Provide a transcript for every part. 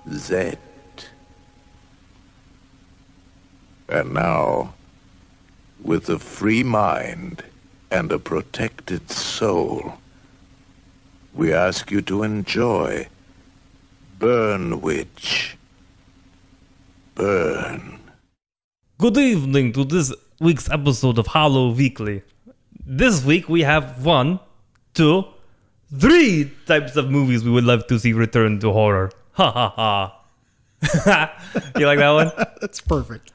Z. And now, with a free mind and a protected soul, we ask you to enjoy Burn Witch. Burn. Good evening to this week's episode of Halloweekly. This week we have 1, 2, 3 types of movies we would love to see return to horror. Ha ha ha. You like that one? That's perfect.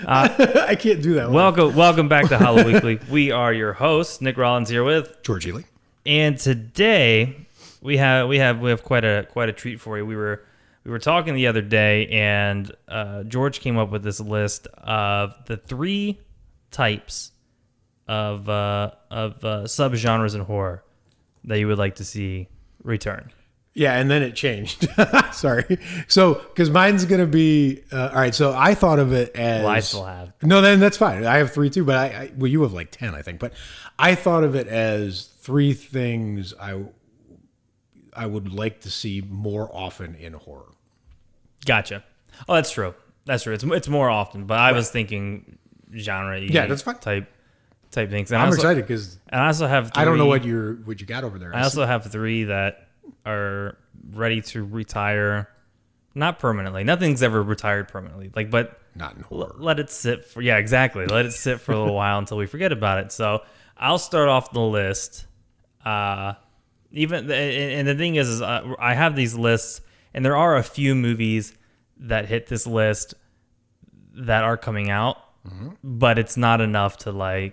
I can't do that one. Welcome back to Halloweekly. We are your hosts, Nick Rollins here with George Ely. And today we have quite a treat for you. We were talking the other day, and George came up with this list of the 3 types of subgenres in horror that you would like to see return. Yeah, and then it changed. Sorry. So, because mine's going to be, all right, so I thought of it as... Well, I still have. No, then that's fine. I have 3 too, but well, you have like 10, I think. But I thought of it as 3 things I would like to see more often in horror. Gotcha. Oh, that's true. That's true. It's more often, but I was thinking genre. Yeah, that's fine. Type things. And I'm excited because I also have 3, I don't know what you got over there. I also have 3 that are ready to retire, not permanently. Nothing's ever retired permanently. But not in horror. Let it sit for exactly. Let it sit for a little while until we forget about it. So I'll start off the list. And the thing is I have these lists, and there are a few movies that hit this list that are coming out, but it's not enough to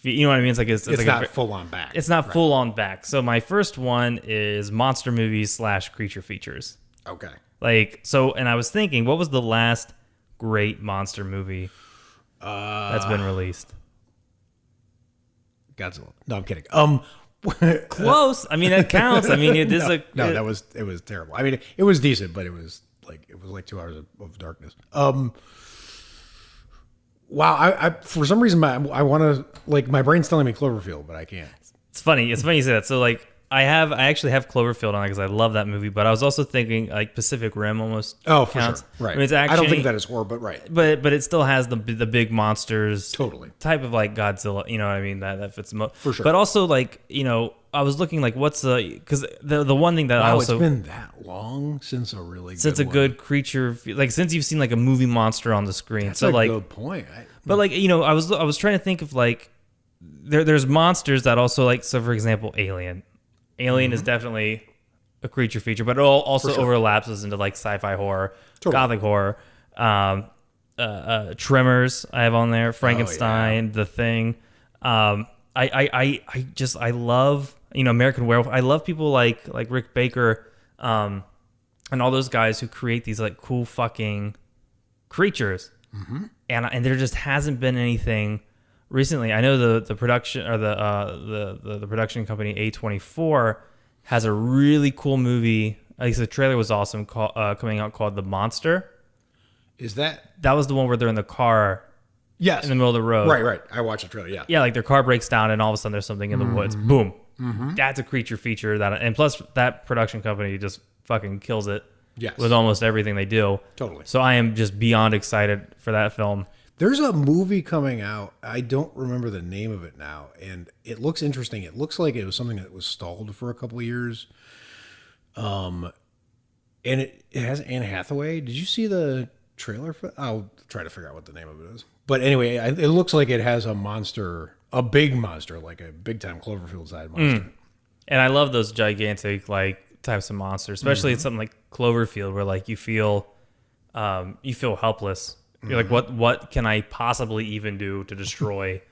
you know what I mean? It's like not full on back. It's not full on back. So my first one is monster movies / creature features. Okay. And I was thinking, what was the last great monster movie that's been released? Godzilla. No, I'm kidding. Close. I mean, it counts. I mean, it was terrible. I mean, it was decent, but it was like 2 hours of darkness. Wow. I for some reason I want to my brain's telling me Cloverfield, but I can't. It's funny. It's funny you say that. So I actually have Cloverfield on because I love that movie, but I was also thinking Pacific Rim almost. Oh, for counts. Sure. Right. I mean, it's actually, I don't think that is horror, but right. But it still has the big monsters. Totally. Type of Godzilla. You know what I mean? That fits for sure. But also I was looking what's because the one thing that I also it's been that long since a really since good a good creature since you've seen a movie monster on the screen. That's so a good point. But I was trying to think of there's monsters that also so for example Alien is definitely a creature feature, but it also overlaps into sci-fi horror, gothic horror. Tremors I have on there, Frankenstein, The Thing. I love American Werewolf. I love people like Rick Baker and all those guys who create these cool fucking creatures. And there just hasn't been anything recently. I know the production or the production company A24 has a really cool movie. At least the trailer was awesome. Coming out called The Monster. Is that was the one where they're in the car? Yes, in the middle of the road. Right. I watched the trailer. Yeah. Their car breaks down, and all of a sudden there's something in the woods. Boom. That's a creature feature and plus that production company just fucking kills it. Yes. With almost everything they do. Totally. So I am just beyond excited for that film. There's a movie coming out. I don't remember the name of it now, and it looks interesting. It looks like it was something that was stalled for a couple of years. And it has Anne Hathaway. Did you see the trailer for? I'll try to figure out what the name of it is. But anyway, it looks like it has a monster, a big monster, like a big time Cloverfield side monster. And I love those gigantic types of monsters, especially in something like Cloverfield, where you feel helpless. You're what can I possibly even do to destroy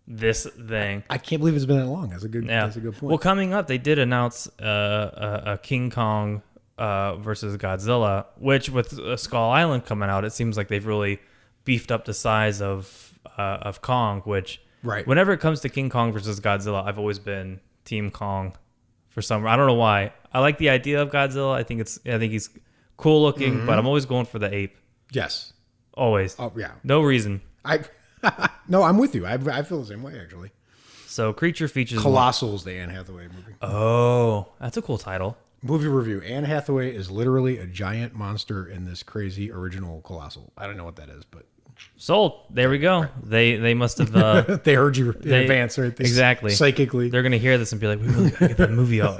this thing? I can't believe it's been that long. That's a good point. Well, coming up, they did announce a King Kong versus Godzilla, which with Skull Island coming out, it seems like they've really beefed up the size of Kong. Which whenever it comes to King Kong versus Godzilla, I've always been Team Kong for some. I don't know why. I like the idea of Godzilla. I think he's cool looking, but I'm always going for the ape. Yes. Always. Oh yeah. No reason. No, I'm with you. I feel the same way actually. So creature features. Colossal's the Anne Hathaway movie. Oh, that's a cool title. Movie review. Anne Hathaway is literally a giant monster in this crazy original Colossal. I don't know what that is, but Sold. There we go. They must have. they heard you in advance, right? Exactly. Psychically. They're gonna hear this and be like, "We really gotta get that movie out.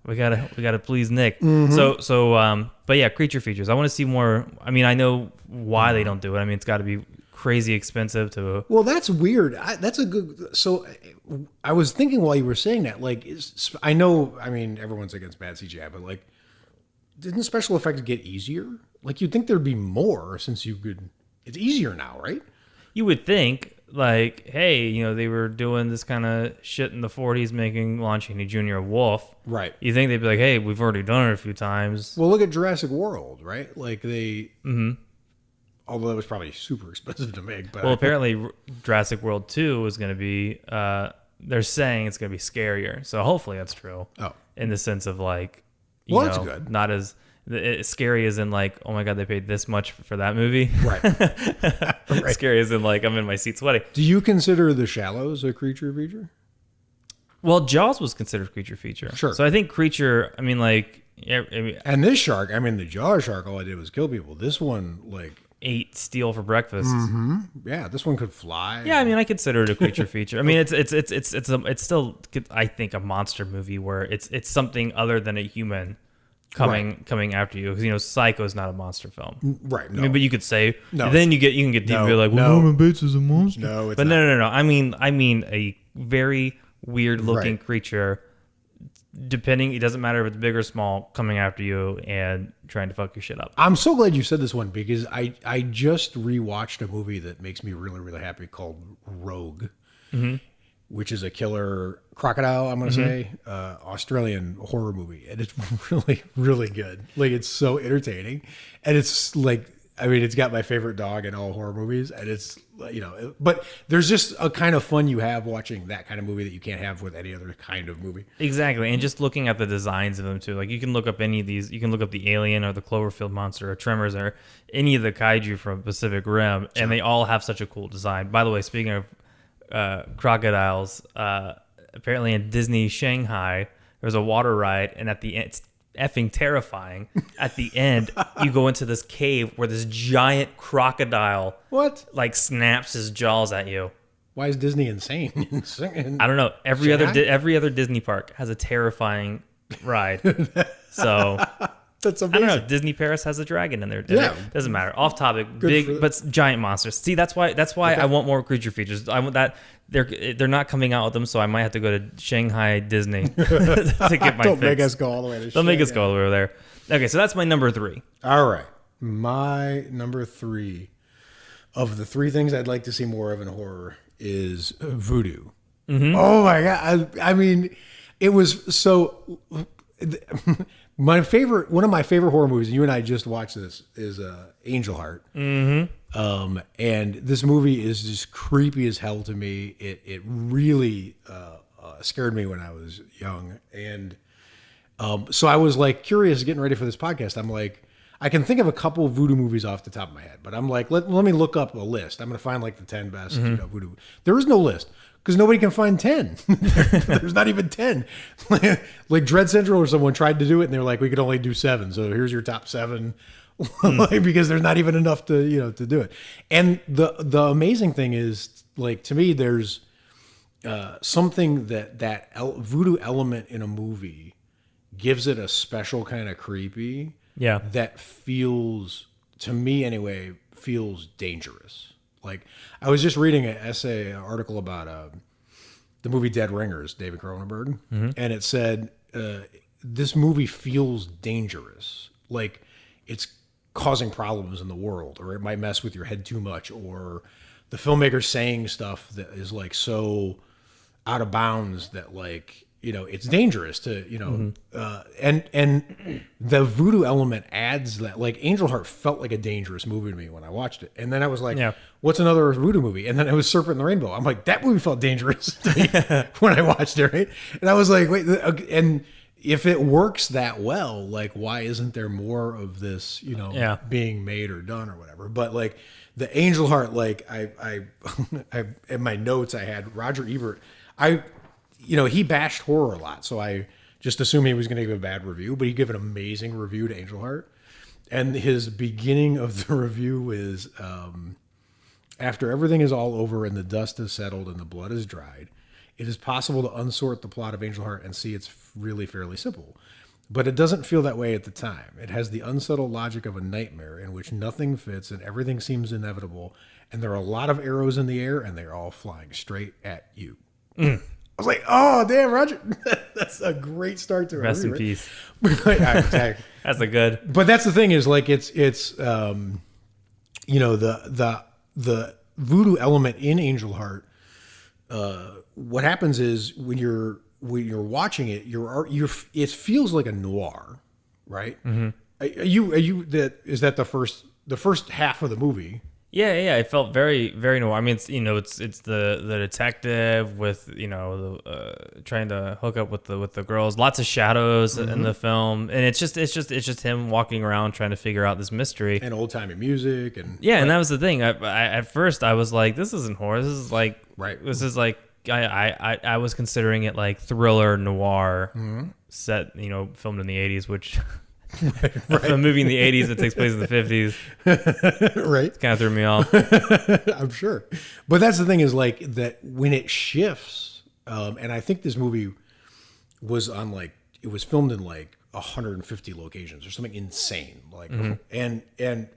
We gotta please Nick." But yeah, creature features. I want to see more. I mean, I know why they don't do it. I mean, it's got to be crazy expensive to. Well, that's weird. That's a good. So I was thinking while you were saying that, like, I know. I mean, everyone's against bad CGI, but like, didn't special effects get easier? Like, you'd think there'd be more since you could. It's easier now, right? You would think, like, hey, they were doing this kind of shit in the 40s, launching a Junior Wolf. Right. You think they'd be like, hey, we've already done it a few times. Well, look at Jurassic World, right? Like they. Mm-hmm. Although it was probably super expensive to make. But apparently Jurassic World 2 is going to be. They're saying it's going to be scarier, so hopefully that's true. Oh. In the sense of like, that's good. Not as scary as in like, oh my god, they paid this much for that movie. Right. Right. Scary as in like, I'm in my seat sweating. Do you consider The Shallows a creature feature? Well, Jaws was considered creature feature. Sure. So I think creature. I mean, like, and this shark. I mean, the Jaws shark. All I did was kill people. This one, like, ate steel for breakfast. Mm-hmm. Yeah, this one could fly. Yeah, I mean, I consider it a creature feature. I mean, it's still, I think, a monster movie where it's something other than a human coming after you, because Psycho's not a monster film, right? No. I mean, but you could say no. Then you can get deep and be like, well, Norman Bates is a monster. No, it's not. No. I mean a very weird looking creature. Depending, it doesn't matter if it's big or small, coming after you and trying to fuck your shit up. I'm so glad you said this one, because I just rewatched a movie that makes me really, really happy called Rogue, which is a killer crocodile, I'm going to say, Australian horror movie. And it's really, really good. Like, it's so entertaining. And it's like, I mean, it's got my favorite dog in all horror movies. And it's, but there's just a kind of fun you have watching that kind of movie that you can't have with any other kind of movie. Exactly. And just looking at the designs of them too. Like, you can look up any of these. You can look up the Alien or the Cloverfield Monster or Tremors or any of the kaiju from Pacific Rim. And they all have such a cool design. By the way, speaking of crocodiles, apparently in Disney Shanghai, there's a water ride. And at the end, it's effing terrifying. At the end, you go into this cave where this giant crocodile like snaps his jaws at you. Why is Disney insane? I don't know. Every other Disney park has a terrifying ride. So that's amazing. I don't know. Disney Paris has a dragon in there. Yeah, doesn't matter. Off topic. Big but giant monsters. See, that's why I want more creature features. I want that. They're not coming out with them, so I might have to go to Shanghai Disney to get my Don't fix. make us go all the way to Shanghai. Don't make us go all the way over there. Okay, so that's my number 3. All right. My number 3 of the 3 things I'd like to see more of in horror is voodoo. Mm-hmm. Oh my God. I mean, it was so... one of my favorite horror movies, and you and I just watched this, is Angel Heart. Mm-hmm. And this movie is just creepy as hell to me. It really scared me when I was young, and so I was like curious, getting ready for this podcast. I'm like, I can think of a couple voodoo movies off the top of my head, but I'm like, let me look up a list. I'm going to find like the 10 best voodoo. There is no list. Because nobody can find 10. There's not even 10. Like Dread Central or someone tried to do it, and they're like, we could only do 7. So here's your top 7. Because there's not even enough to do it. And the amazing thing is, like, to me, there's something that voodoo element in a movie gives it a special kind of creepy. Yeah. That feels, to me anyway, feels dangerous. Like, I was just reading an article about the movie Dead Ringers, David Cronenberg, and it said this movie feels dangerous, like it's causing problems in the world, or it might mess with your head too much, or the filmmaker saying stuff that is like so out of bounds that, like, it's dangerous to, and the voodoo element adds that. Like, Angel Heart felt like a dangerous movie to me when I watched it. And then I was like, what's another voodoo movie? And then it was Serpent and the Rainbow. I'm like, that movie felt dangerous to me when I watched it, right? And I was like, wait, and if it works that well, like, why isn't there more of this, being made or done or whatever? But like the Angel Heart, like I in my notes I had Roger Ebert. He bashed horror a lot, so I just assuming he was going to give a bad review, but he gave an amazing review to Angel Heart. And his beginning of the review is, after everything is all over and the dust is settled and the blood is dried, it is possible to unsort the plot of Angel Heart and see it's really fairly simple. But it doesn't feel that way at the time. It has the unsettled logic of a nightmare in which nothing fits and everything seems inevitable. And there are a lot of arrows in the air and they're all flying straight at you. I was like, oh, damn, Roger. That's a great start to it. Rest in peace. Exactly. That's a good. But that's the thing is like, it's the voodoo element in Angel Heart. What happens is when you're watching it, it feels like a noir, right? Mm-hmm. Is that the first half of the movie? Yeah. It felt very, very noir. I mean, it's it's the detective with trying to hook up with the girls. Lots of shadows in the film, and it's just him walking around trying to figure out this mystery. And old timey music and and that was the thing. At first I was like, this isn't horror. This is like This is like I was considering it like thriller noir set, filmed in the 80s, which. Right. A movie in the 80s that takes place in the 50s. Right. Kind of threw me off. I'm sure. But that's the thing is like that when it shifts, and I think this movie was it was filmed in like 150 locations or something insane. Like, and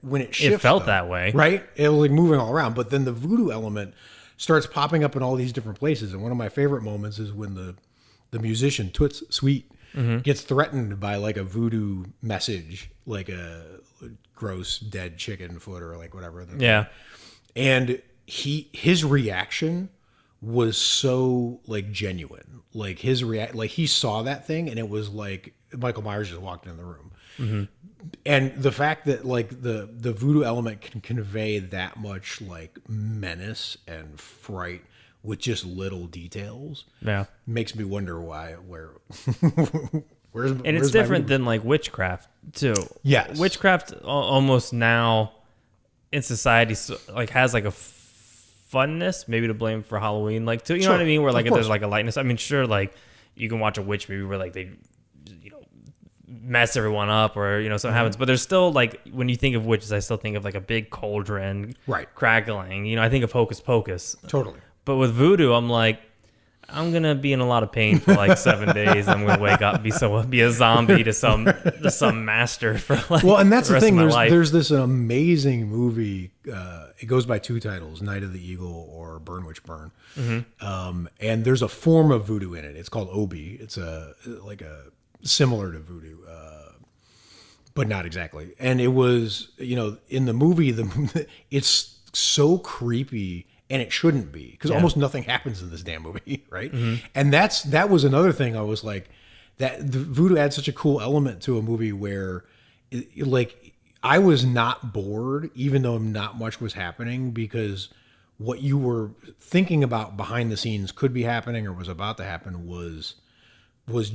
when it shifts, it felt that way. Right. It was like moving all around. But then the voodoo element starts popping up in all these different places. And one of my favorite moments is when the musician Toots Sweet gets threatened by like a voodoo message, like a gross dead chicken foot or like whatever. Yeah. And his reaction was so like genuine. Like like he saw that thing and it was like Michael Myers just walked in the room. Mm-hmm. And the fact that like the voodoo element can convey that much like menace and fright with just little details, makes me wonder where's and it's different than like witchcraft too. Yes, witchcraft almost now in society like has like a funness, maybe to blame for Halloween, like too. You know what I mean? Where like if there's like a lightness. I mean, sure, like you can watch a witch movie where like they mess everyone up or something happens, but there's still like when you think of witches, I still think of like a big cauldron, crackling. I think of Hocus Pocus, totally. But with voodoo, I'm like, I'm gonna be in a lot of pain for like 7 days. I'm gonna wake up, be a zombie to some master for like. Well, and that's the thing. Of my life. There's this amazing movie. It goes by 2 titles: Night of the Eagle or Burn Witch Burn. Mm-hmm. And there's a form of voodoo in it. It's called Obi. It's similar to voodoo, but not exactly. And it was in the movie it's so creepy. And it shouldn't be because almost nothing happens in this damn movie, right? Mm-hmm. And that was another thing. I was like, that the voodoo adds such a cool element to a movie where, like, I was not bored even though not much was happening because what you were thinking about behind the scenes could be happening or was about to happen was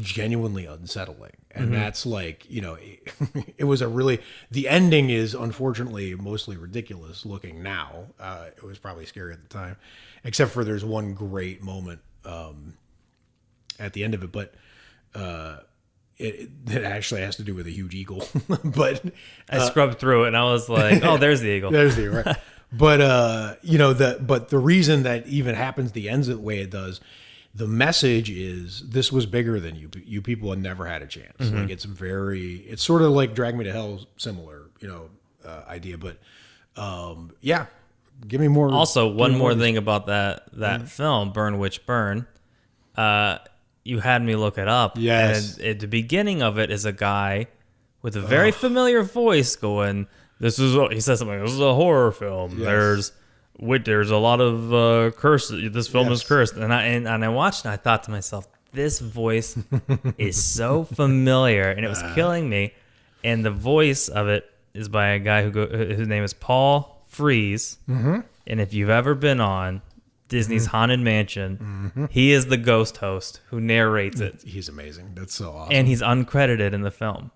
genuinely unsettling. And that's like, it was the ending is unfortunately mostly ridiculous looking now. It was probably scary at the time, except for there's one great moment at the end of it, but it actually has to do with a huge eagle. But I scrubbed through it and I was like, oh, there's the eagle. There's the eagle, right? But the reason that even happens, the ends the way it does, the message is this was bigger than you. You people had never had a chance. Mm-hmm. Like it's sort of like Drag Me to Hell, similar, idea. But give me more. Also, one more thing about that film, Burn Witch Burn. You had me look it up. Yes. And at the beginning of it is a guy with a very familiar voice going, he says something, this is a horror film. Yes. There's a lot of curses. This film is cursed. And I watched and I thought to myself, this voice is so familiar and it was killing me. And the voice of it is by a guy whose name is Paul 3's. Mm-hmm. And if you've ever been on Disney's Haunted Mansion, he is the ghost host who narrates it. He's amazing. That's so awesome. And he's uncredited in the film.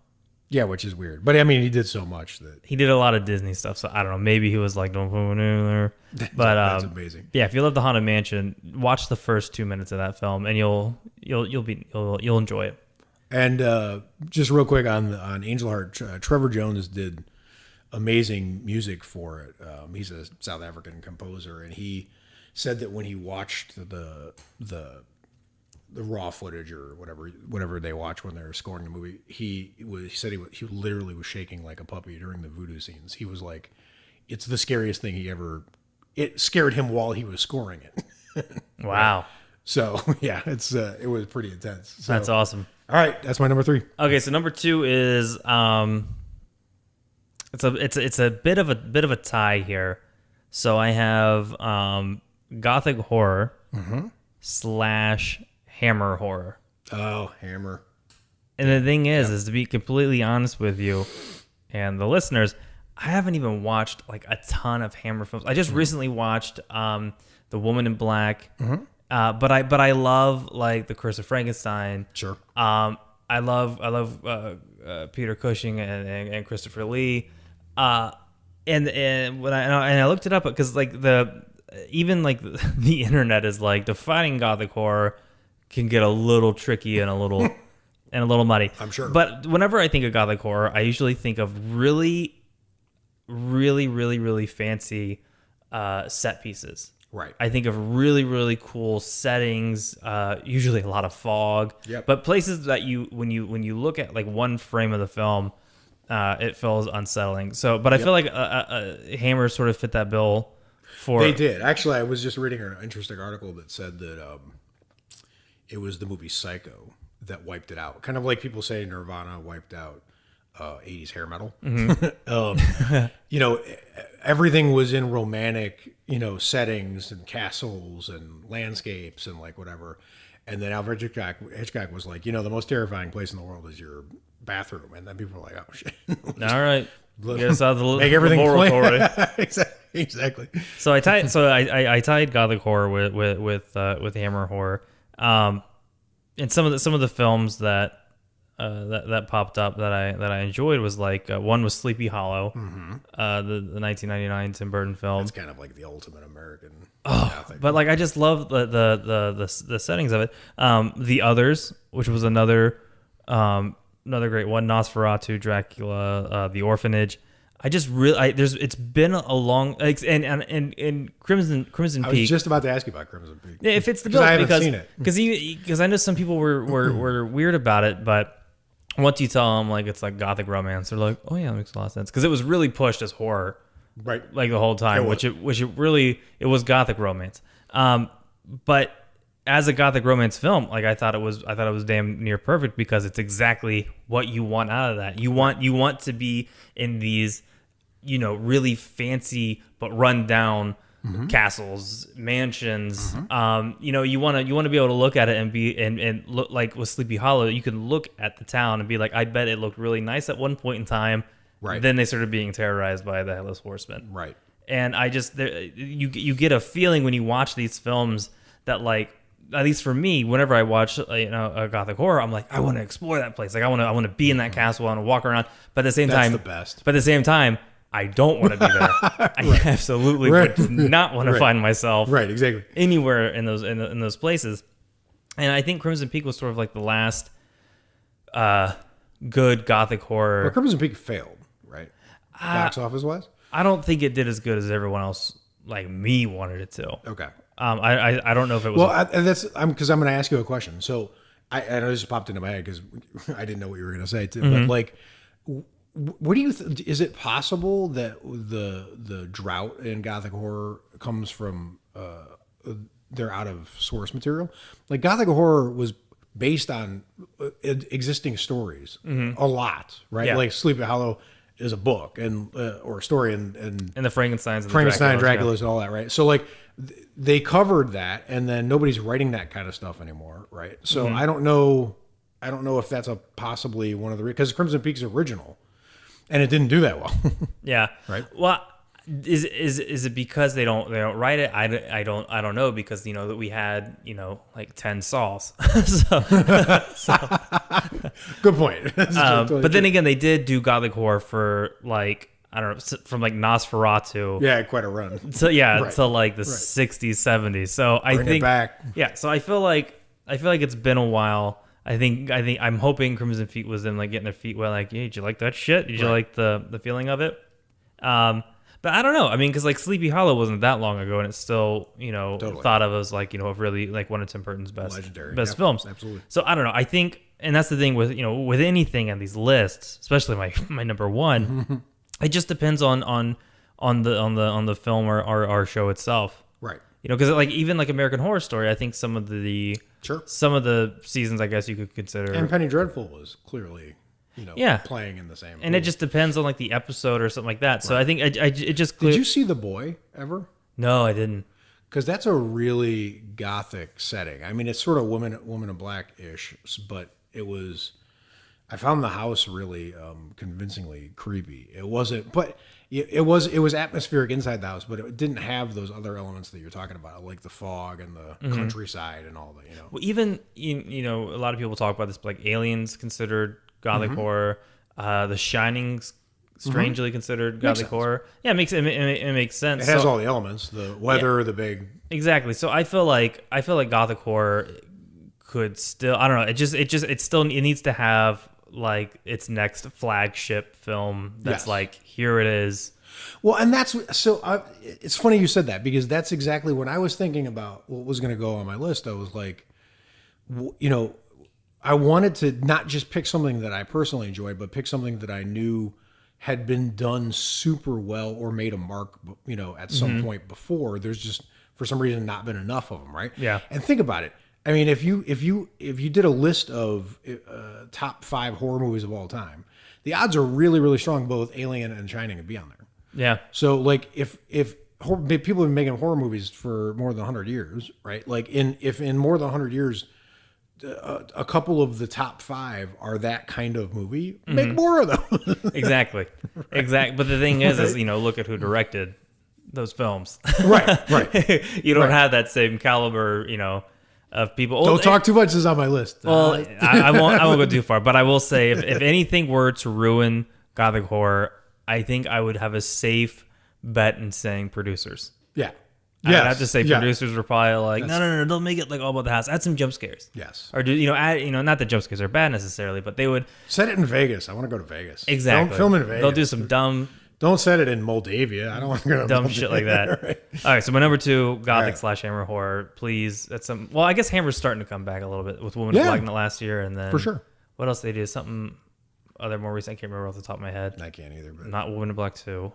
Yeah, which is weird. But I mean, he did so much that he did a lot of Disney stuff. So I don't know. Maybe he was like, "Don't put me in there." But that's amazing. Yeah, if you love the Haunted Mansion, watch the first 2 minutes of that film, and you'll enjoy it. And just real quick on Angel Heart, Trevor Jones did amazing music for it. He's a South African composer, and he said that when he watched the raw footage or whatever they watch when they're scoring the movie, he said he literally was shaking like a puppy during the voodoo scenes. He was like, it's the scariest thing it scared him while he was scoring it. Wow. So yeah, it was pretty intense. So, That's awesome. All right, that's my number 3. Okay, so number 2 is it's a bit of a tie here. So I have gothic horror / Hammer horror. Oh, Hammer. And the thing is to be completely honest with you and the listeners, I haven't even watched like a ton of Hammer films. I just recently watched The Woman in Black. But I love like The Curse of Frankenstein. Sure. I love Peter Cushing and Christopher Lee. And when I looked it up because like the internet is like defining gothic horror can get a little tricky and a little muddy. I'm sure. But whenever I think of gothic horror, I usually think of really fancy set pieces. Right. I think of really, really cool settings, usually a lot of fog. Yep. But places that when you look at like one frame of the film, it feels unsettling. So, but I feel like Hammer sort of fit that bill for. They did. Actually, I was just reading an interesting article that said that it was the movie Psycho that wiped it out. Kind of like people say Nirvana wiped out 80s hair metal. Everything was in romantic, settings and castles and landscapes and like whatever. And then Alfred Hitchcock was like, the most terrifying place in the world is your bathroom. And then people were like, oh shit. All right. Get us out of Make everything laboratory. Exactly. So I tied gothic horror with Hammer horror. And some of the films that popped up that I enjoyed was like one was Sleepy Hollow, the 1999 Tim Burton film. It's kind of like the ultimate American. But like I just love the settings of it. The Others, which was another great one. Nosferatu, Dracula, The Orphanage. I just really it's been a long and Crimson Peak. I was just about to ask you about Crimson Peak. It fits the bill I haven't seen it because I know some people were weird about it, but once you tell them like it's like gothic romance, they're like, oh yeah, that makes a lot of sense because it was really pushed as horror, right? Like the whole time, which it was gothic romance. But as a gothic romance film, like I thought it was damn near perfect because it's exactly what you want out of that. You want to be in these, really fancy but run down castles, mansions. You want to be able to look at it and look like with Sleepy Hollow, you can look at the town and be like, I bet it looked really nice at one point in time. Right. Then they started being terrorized by the Headless Horseman. Right. And you get a feeling when you watch these films that like, at least for me, whenever I watch a gothic horror, I'm like, I want to explore that place. Like I want to be in that castle. I want to walk around. But at the same time, that's the best. But at the same time, I don't want to be there. I absolutely would not want to find myself exactly anywhere in those places. And I think Crimson Peak was sort of like the last good gothic horror. But Crimson Peak failed, right? Box office wise. I don't think it did as good as everyone else like me wanted it to. Okay. I don't know if it was. Well, because I'm going to ask you a question. So I know this just popped into my head because I didn't know what you were going to say too. But like, what do you? Is it possible that the drought in gothic horror comes from they're out of source material? Like gothic horror was based on existing stories a lot, right? Yeah. Like Sleepy Hollow is a book and or a story and the Frankensteins, and Draculas, and all that, right? So like they covered that, and then nobody's writing that kind of stuff anymore, right? So I don't know if that's possibly one of the because Crimson Peak's original, and it didn't do that well. Yeah, right. Well, is it because they don't write it? I don't know because that we had like 10 Sauls. so good point. Totally but then again, they did do gothic horror for like I don't know from like Nosferatu. Yeah, quite a run. So to like the 60s, 70s. So I think it back. Yeah, so I feel like it's been a while. I'm hoping Crimson Feet was them like getting their feet wet, like, hey, did you like that shit? Did you like the feeling of it? But I don't know. I mean, because like Sleepy Hollow wasn't that long ago, and it's still, thought of as like, really like one of Tim Burton's best films. Absolutely. So I don't know. I think, and that's the thing with with anything on these lists, especially my number one, it just depends on the film or our show itself. Right. Because like even like American Horror Story, I think some of the seasons, I guess you could consider. And Penny Dreadful was clearly. Playing in the same. And it just depends on like the episode or something like that. So I think it just. Did you see The Boy ever? No, I didn't. Because that's a really gothic setting. I mean, it's sort of woman in black-ish, but it was. I found the house really convincingly creepy. It wasn't, but it was atmospheric inside the house, but it didn't have those other elements that you're talking about, like the fog and the countryside and all that. Well, even a lot of people talk about this, but like Aliens considered Gothic horror, The Shining's strangely considered Gothic horror. Yeah, it makes sense. It has all the elements, the weather, the big. Exactly. So I feel like Gothic horror could still. I don't know. It needs to have like its next flagship film. That's like, here it is. Well, and that's so. It's funny you said that, because that's exactly when I was thinking about what was going to go on my list. I was like, I wanted to not just pick something that I personally enjoyed, but pick something that I knew had been done super well or made a mark, at some point before. There's just, for some reason, not been enough of them, right? Yeah. And think about it. I mean, if you did a list of top 5 horror movies of all time, the odds are really, really strong both Alien and Shining would be on there. Yeah. So, like, if people have been making horror movies for more than 100 years, right? Like, if in more than 100 years, a couple of the top 5 are that kind of movie, make more of them. Exactly. But the thing is, look at who directed those films. Right. You don't have that same caliber, of people. Don't talk too much is on my list. Well, I won't go too far, but I will say if anything were to ruin Gothic horror, I think I would have a safe bet in saying producers. Yeah. I'd have to say producers were probably like, no, don't make it like all about the house. Add some jump scares. Yes. Or add, not that jump scares are bad necessarily, but they would set it in Vegas. I want to go to Vegas. Exactly. Film in Vegas. They'll do some dumb. Don't set it in Moldavia. I don't want to go to dumb Moldavia. Shit like that. Right. All right, so my number 2, Gothic / Hammer horror. Please, that's some. Well, I guess Hammer's starting to come back a little bit with Woman in Black last year, and then for sure. What else they do? Something other more recent. I can't remember off the top of my head. I can't either. But not Woman in Black 2.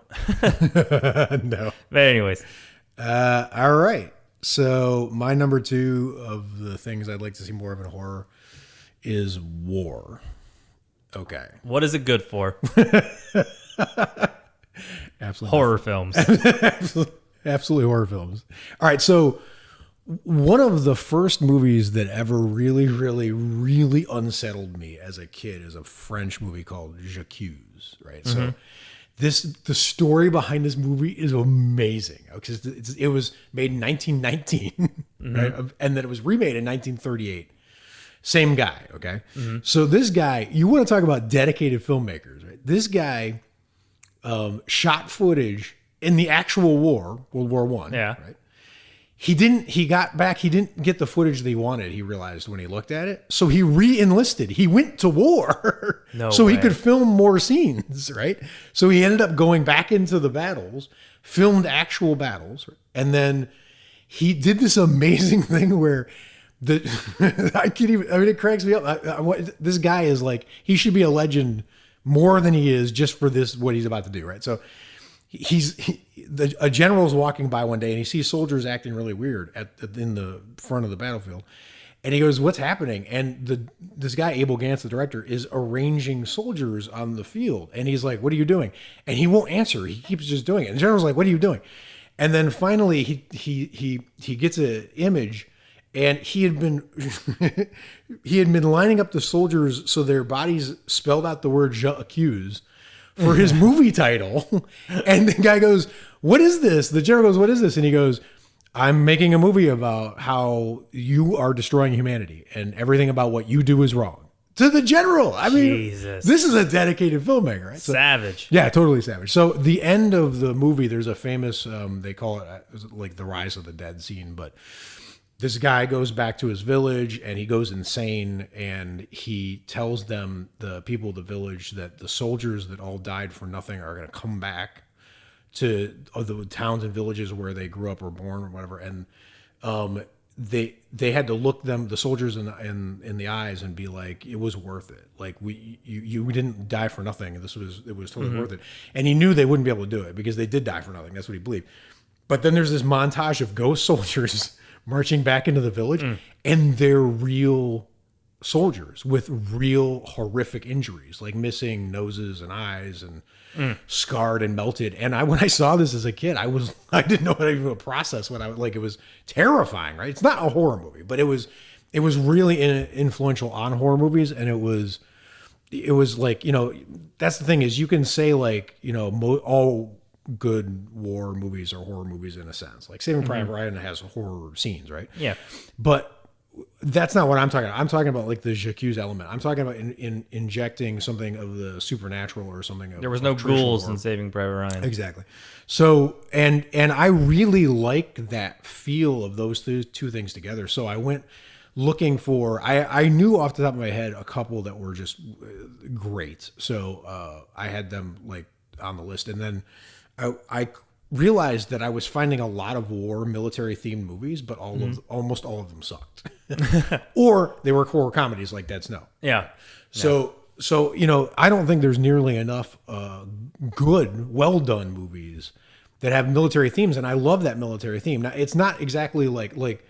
No. But anyways. All right. So my number 2 of the things I'd like to see more of in horror is war. Okay. What is it good for? Absolutely. Horror films. Absolutely horror films. All right. So one of the first movies that ever really, really, really unsettled me as a kid is a French movie called J'accuse, right? So the story behind this movie is amazing, because it was made in 1919, right? And then it was remade in 1938. Same guy, okay? So this guy, you want to talk about dedicated filmmakers, right? This guy shot footage in the actual war, World War I, right? He didn't get the footage that he wanted, he realized when he looked at it. So he re-enlisted. He went to war he could film more scenes, right? So he ended up going back into the battles, filmed actual battles, and then he did this amazing thing where it cracks me up. This guy is like, he should be a legend more than he is just for this, what he's about to do, right? So a general's walking by one day and he sees soldiers acting really weird in the front of the battlefield. And he goes, what's happening? And this guy, Abel Gance, the director, is arranging soldiers on the field. And he's like, what are you doing? And he won't answer. He keeps just doing it. And the general's like, what are you doing? And then finally he gets an image, and he had been lining up the soldiers so their bodies spelled out the word J'accuse for his movie title. And the guy goes, what is this? The general goes, what is this? And he goes, I'm making a movie about how you are destroying humanity and everything about what you do is wrong. To the general. I mean, this is a dedicated filmmaker, right? Savage. Yeah, totally savage. So the end of the movie, there's a famous, they call it like the Rise of the Dead scene, but this guy goes back to his village and he goes insane, and he tells them, the people of the village, that the soldiers that all died for nothing are going to come back to the towns and villages where they grew up or born or whatever. And they had to look them, the soldiers, in the eyes and be like, it was worth it. Like, we didn't die for nothing. It was totally worth it. And he knew they wouldn't be able to do it because they did die for nothing. That's what he believed. But then there's this montage of ghost soldiers marching back into the village, and they're real soldiers with real horrific injuries, like missing noses and eyes and scarred and melted. And when I saw this as a kid, I didn't know how to even process what it was terrifying, right? It's not a horror movie, but it was really influential on horror movies. And it was like, that's the thing, is you can say, like, all good war movies are horror movies in a sense. Like Saving Private Ryan has horror scenes, right? Yeah. But that's not what I'm talking about. I'm talking about like the J'accuse element. I'm talking about in injecting something of the supernatural or something. There was no ghouls in Saving Private Ryan. Exactly. So, and I really like that feel of those two things together. So I went looking for, I knew off the top of my head a couple that were just great. So I had them like on the list. And then I realized that I was finding a lot of military themed movies, but almost all of them sucked. Or they were horror comedies like Dead Snow. Yeah. So I don't think there's nearly enough good, well done movies that have military themes, and I love that military theme. Now, it's not exactly like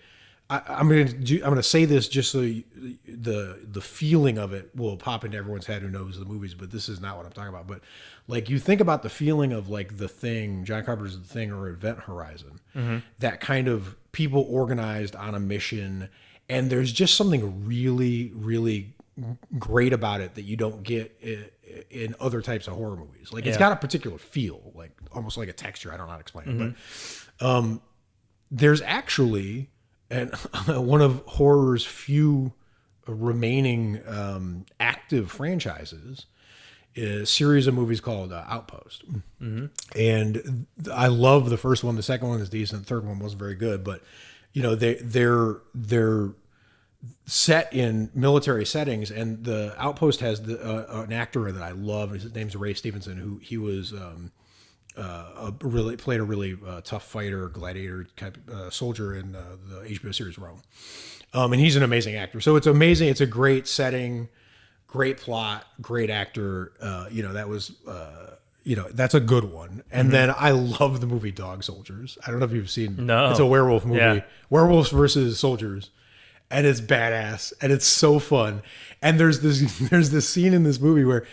I'm gonna say this just so the feeling of it will pop into everyone's head who knows the movies, but this is not what I'm talking about. But like, you think about the feeling of like The Thing, John Carpenter's The Thing, or Event Horizon, that kind of people organized on a mission, and there's just something really, really great about it that you don't get in other types of horror movies. Like, it's got a particular feel, like almost like a texture. I don't know how to explain it, but there's actually one of horror's few remaining active franchises, a series of movies called Outpost. And I love the first one. The second one is decent. The third one wasn't very good, but they're set in military settings, and the Outpost has an actor that I love. His name's Ray Stevenson, who he was played a really tough fighter, gladiator type soldier in the HBO series Rome. And he's an amazing actor. So it's amazing. It's a great setting, great plot, great actor. That was, that's a good one. And then I love the movie Dog Soldiers. I don't know if you've seen. No. It's a werewolf movie. Yeah. Werewolves versus soldiers. And it's badass. And it's so fun. And there's this scene in this movie where,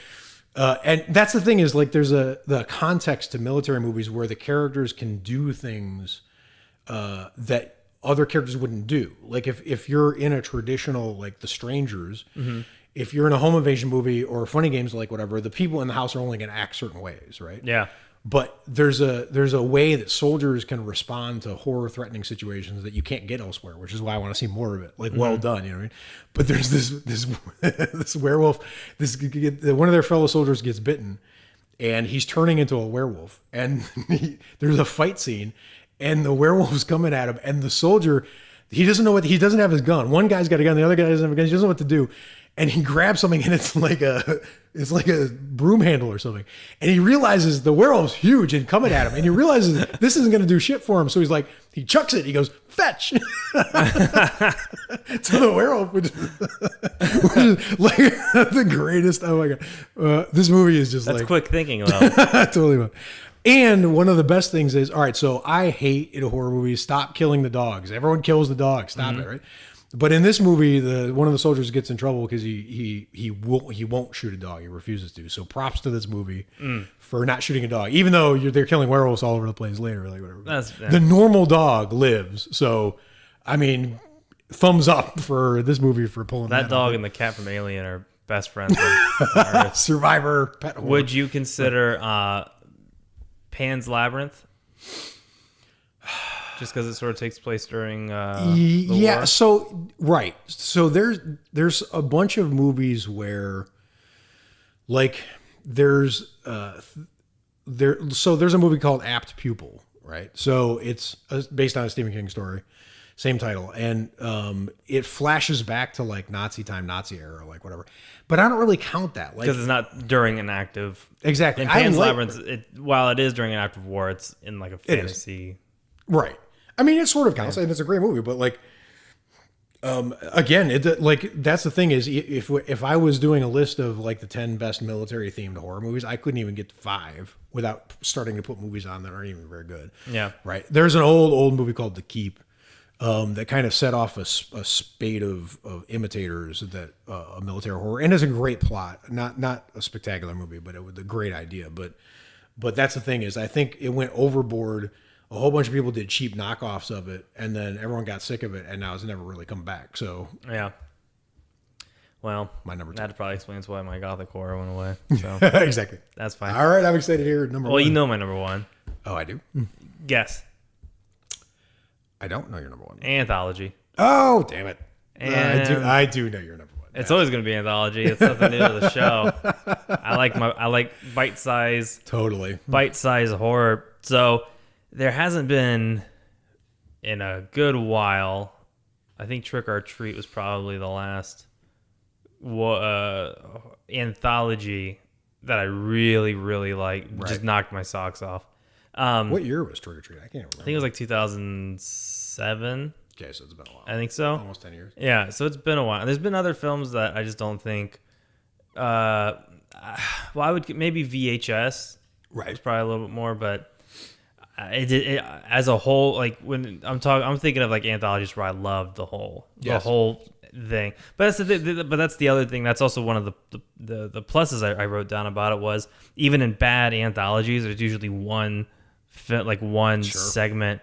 and that's the thing, is like, there's the context to military movies where the characters can do things that other characters wouldn't do. Like if you're in a traditional, like The Strangers, if you're in a home invasion movie or funny games, like whatever, the people in the house are only going to act certain ways, right? Yeah. But there's a way that soldiers can respond to horror threatening situations that you can't get elsewhere, which is why I want to see more of it. Like, well done, you know what I mean? But there's this werewolf, one of their fellow soldiers gets bitten, and he's turning into a werewolf, and there's a fight scene, and the werewolf's coming at him, and the soldier, he doesn't have his gun. One guy's got a gun, the other guy doesn't have a gun. He doesn't know what to do. And he grabs something, and it's like a broom handle or something. And he realizes the werewolf's huge and coming at him. And he realizes this isn't going to do shit for him. So he chucks it. He goes, fetch. To the werewolf, which is like the greatest. Oh my God. This movie is just That's quick thinking, though. Totally. And one of the best things is, all right, so I hate in horror movies, stop killing the dogs. Everyone kills the dogs. Stop it, right? But in this movie, one of the soldiers gets in trouble because he won't shoot a dog. He refuses to. So props to this movie for not shooting a dog, even though they're killing werewolves all over the place later. Like whatever. The normal dog lives. So, I mean, thumbs up for this movie for pulling that dog and the cat from Alien are best friends. Survivor pet horror. Would you consider Pan's Labyrinth? Just because it sort of takes place during the war? So right. So there's a bunch of movies where, like, there's a movie called Apt Pupil, right? So it's based on a Stephen King story. Same title. And it flashes back to like Nazi time, Nazi era, like whatever. But I don't really count that. Like, because it's not during an active. exactly. In Pan's Labyrinth, while it is during an active war, it's in like a fantasy. Right. I mean, it sort of counts, and it's a great movie. But like, again, that's the thing is, if I was doing a list of like the 10 best military themed horror movies, I couldn't even get to 5 without starting to put movies on that aren't even very good. Yeah. Right. There's an old movie called The Keep. That kind of set off a spate of imitators that a military horror, and it's a great plot, not a spectacular movie, but it was a great idea. But that's the thing is, I think it went overboard. A whole bunch of people did cheap knockoffs of it, and then everyone got sick of it, and now it's never really come back. So yeah. Well, my number 2. That probably explains why my gothic horror went away. So exactly. that's fine. All right, I'm excited here. Number 1. Well, you know my number 1. Oh, I do. Guess. I don't know your number 1. Anthology. Oh, damn it! And I do know your number 1. It's always going to be Anthology. It's nothing new to the show. I like bite-size. Totally. Bite-size horror. So there hasn't been in a good while. I think Trick or Treat was probably the last anthology that I really, really like. Right. Just knocked my socks off. What year was Trick or Treat? I can't remember. I think it was like 2007. Okay, so it's been a while. I think so. Almost 10 years. Yeah, so it's been a while. There's been other films that I just don't think. Well, I would maybe VHS. Right. It's probably a little bit more, but it as a whole, like when I'm thinking of like anthologies where I loved the whole thing. But that's the other thing. That's also one of the pluses I wrote down about it was even in bad anthologies, there's usually one segment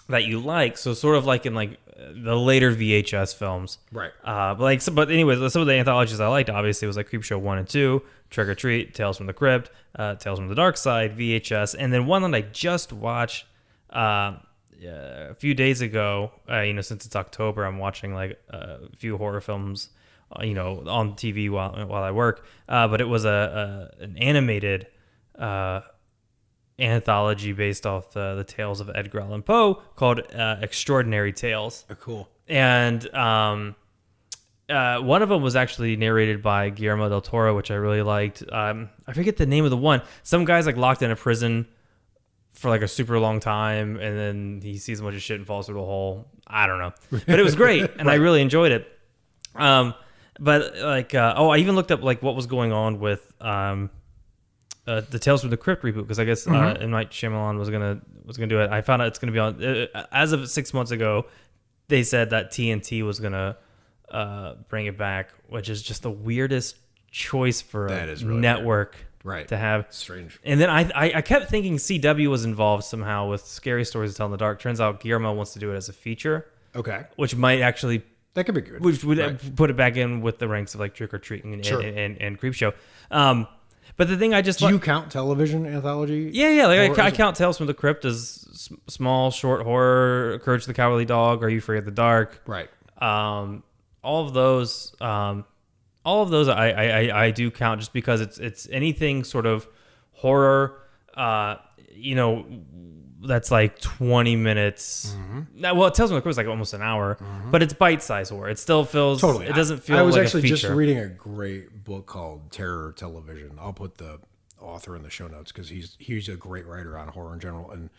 that you like. So sort of like in like the later VHS films, right? But anyways, some of the anthologies I liked obviously was like Creepshow 1 and 2, Trick or Treat, Tales from the Crypt, Tales from the Dark Side, VHS, and then one that I just watched a few days ago. Since it's October, I'm watching like a few horror films, on TV while I work. But it was an animated anthology based off the tales of Edgar Allan Poe called Extraordinary Tales. Oh, cool. And one of them was actually narrated by Guillermo del Toro, which I really liked. I forget the name of the one. Some guy's like locked in a prison for like a super long time, and then he sees a bunch of shit and falls through the hole. I don't know, but it was great, and I really enjoyed it. But like, I even looked up like what was going on with the Tales from the Crypt reboot, because I guess M. Night Shyamalan was gonna do it. I found out it's gonna be on as of 6 months ago. They said that TNT was gonna bring it back, which is just the weirdest choice for a network to have. Strange. And then I kept thinking CW was involved somehow with Scary Stories to Tell in the Dark. Turns out Guillermo wants to do it as a feature. Okay. Which might actually that could be good. Which would put it back in with the ranks of like Trick or Treat and Creepshow. But the thing I just do you count television anthology? Yeah. Like I count Tales from the Crypt as small short horror, Courage the Cowardly Dog, Are You Afraid of the Dark? Right. All of those I do count just because it's anything sort of horror, that's like 20 minutes. Now, well, it tells me it was like almost an hour, but it's bite-sized horror. It still feels totally. It doesn't feel. I was like actually a feature. just reading a great book called Terror Television. I'll put the author in the show notes because he's a great writer on horror in general, and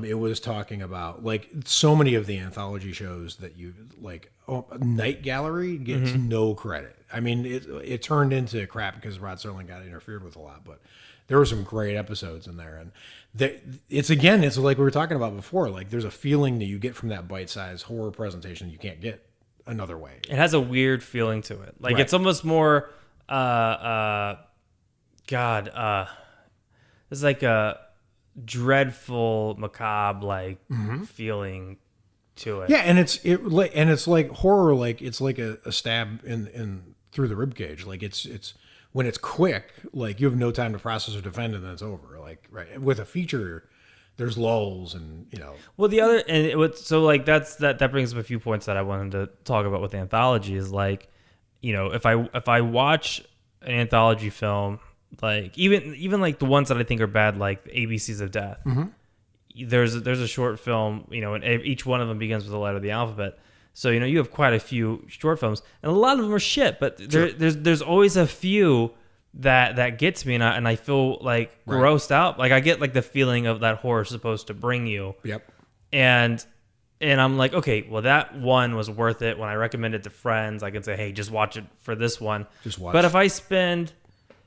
it was talking about like so many of the anthology shows that you like. Night Gallery gets no credit. I mean, it turned into crap because Rod Serling got interfered with a lot, but there were some great episodes in there, and it's like we were talking about before. Like there's a feeling that you get from that bite-sized horror presentation you can't get another way. It has a weird feeling to it. Like it's almost more, it's like a dreadful, macabre feeling to it. Yeah, and it's like horror. Like it's like a stab in through the ribcage. Like it's when it's quick, like you have no time to process or defend, and then it's over. Like with a feature, there's lulls, and Well, the other that brings up a few points that I wanted to talk about with anthology is like, if I watch an anthology film, like even like the ones that I think are bad, like ABCs of Death. there's a short film, and each one of them begins with a letter of the alphabet. So you have quite a few short films, and a lot of them are shit. But there's always a few that gets me, and I feel like grossed out. Like I get like the feeling of that horror is supposed to bring you. Yep. And I'm like, okay, well that one was worth it. When I recommend it to friends, I can say, hey, just watch it for this one. Just watch. But if I spend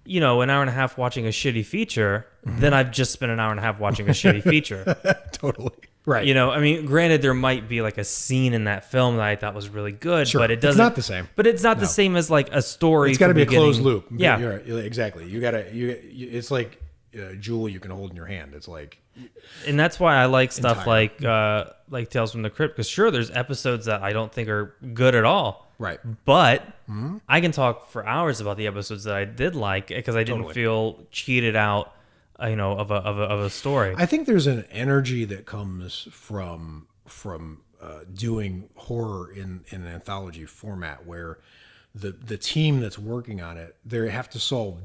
an hour and a half watching a shitty feature, then I've just spent an hour and a half watching a shitty feature. Totally. Right. I mean, granted, there might be like a scene in that film that I thought was really good, Sure. but it doesn't. It's not the same. But it's not the same as like a story. It's got to be a closed beginning. loop. Yeah. You're right. Exactly. It's like a jewel you can hold in your hand. It's like. And that's why I like stuff like Tales from the Crypt, because sure, there's episodes that I don't think are good at all. Right. But I can talk for hours about the episodes that I did like because I didn't feel cheated out, of a story. I think there's an energy that comes from doing horror in an anthology format where the team that's working on it, they have to solve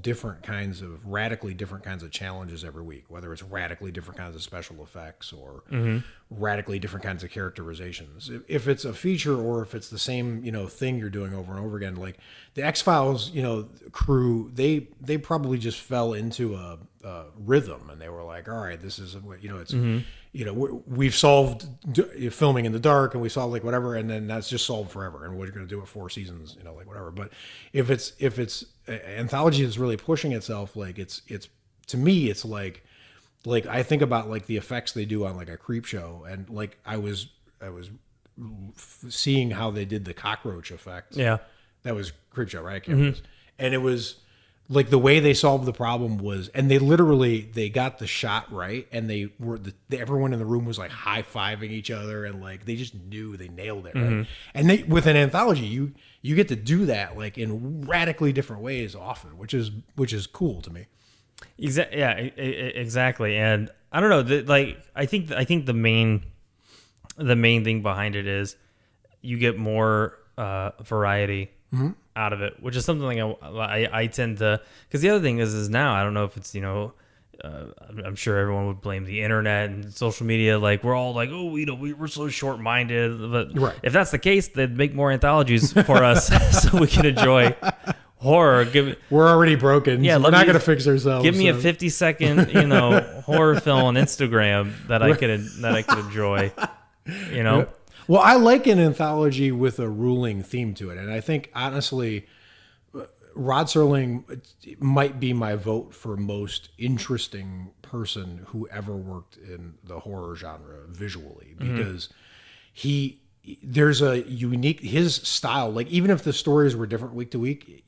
radically different kinds of challenges every week, whether it's radically different kinds of special effects or radically different kinds of characterizations. If it's a feature or if it's the same, thing you're doing over and over again, like the X-Files, crew, they probably just fell into a rhythm and they were like, all right, this is what, it's, we've solved filming in the dark and we solved like whatever, and then that's just solved forever, and we're going to do it 4 seasons, like whatever. But if it's anthology is really pushing itself, like it's to me, it's like I think about like the effects they do on like a creep show, and like I was seeing how they did the cockroach effect. Yeah, that was creep show, right? I can't remember this. And it was like the way they solved the problem was, and they got the shot right, and everyone in the room was like high-fiving each other, and like they just knew they nailed it, right? And with an anthology, you get to do that like in radically different ways often, which is cool to me. Exactly. And I don't know, I think the main thing behind it is you get more variety out of it, which is something like I tend to, because the other thing is now I don't know if it's I'm sure everyone would blame the internet and social media, like we're all like, oh, we're so short-minded, but if that's the case, they'd make more anthologies for us so we can enjoy horror. We're already broken. Yeah, so we're not going to fix ourselves. Give me a 50-second horror film on Instagram that I could enjoy. Yep. Well, I like an anthology with a ruling theme to it, and I think honestly, Rod Serling might be my vote for most interesting person who ever worked in the horror genre visually, because there's a unique, his style, like even if the stories were different week to week,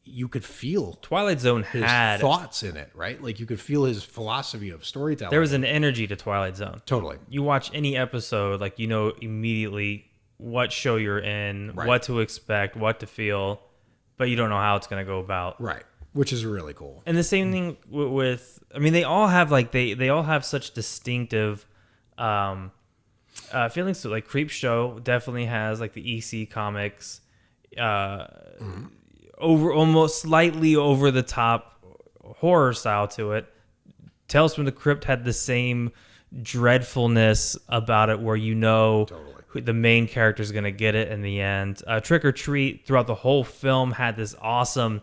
you could feel Twilight Zone his had thoughts in it, right? Like you could feel his philosophy of storytelling. There was an energy to Twilight Zone. Totally. You watch any episode, like immediately what show you're in, what to expect, what to feel, but you don't know how it's going to go about. Right. Which is really cool. And the same thing with I mean, they all have like they all have such distinctive feelings to it. Like Creepshow definitely has like the EC comics over almost slightly over the top horror style to it. Tales from the Crypt had the same dreadfulness about it, where the main character is going to get it in the end. Trick or Treat throughout the whole film had this awesome,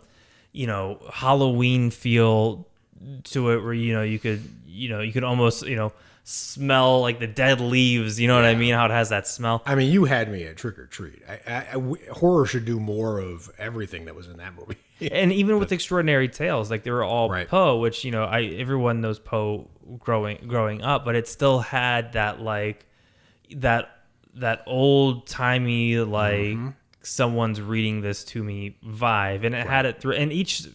Halloween feel to it, where you could almost smell like the dead leaves. You know what I mean? How it has that smell. I mean, you had me at Trick or Treat. Horror should do more of everything that was in that movie. And even with Extraordinary Tales, like they were all Poe, which everyone knows Poe growing up, but it still had that like that old timey like someone's reading this to me vibe, and it had it through. And each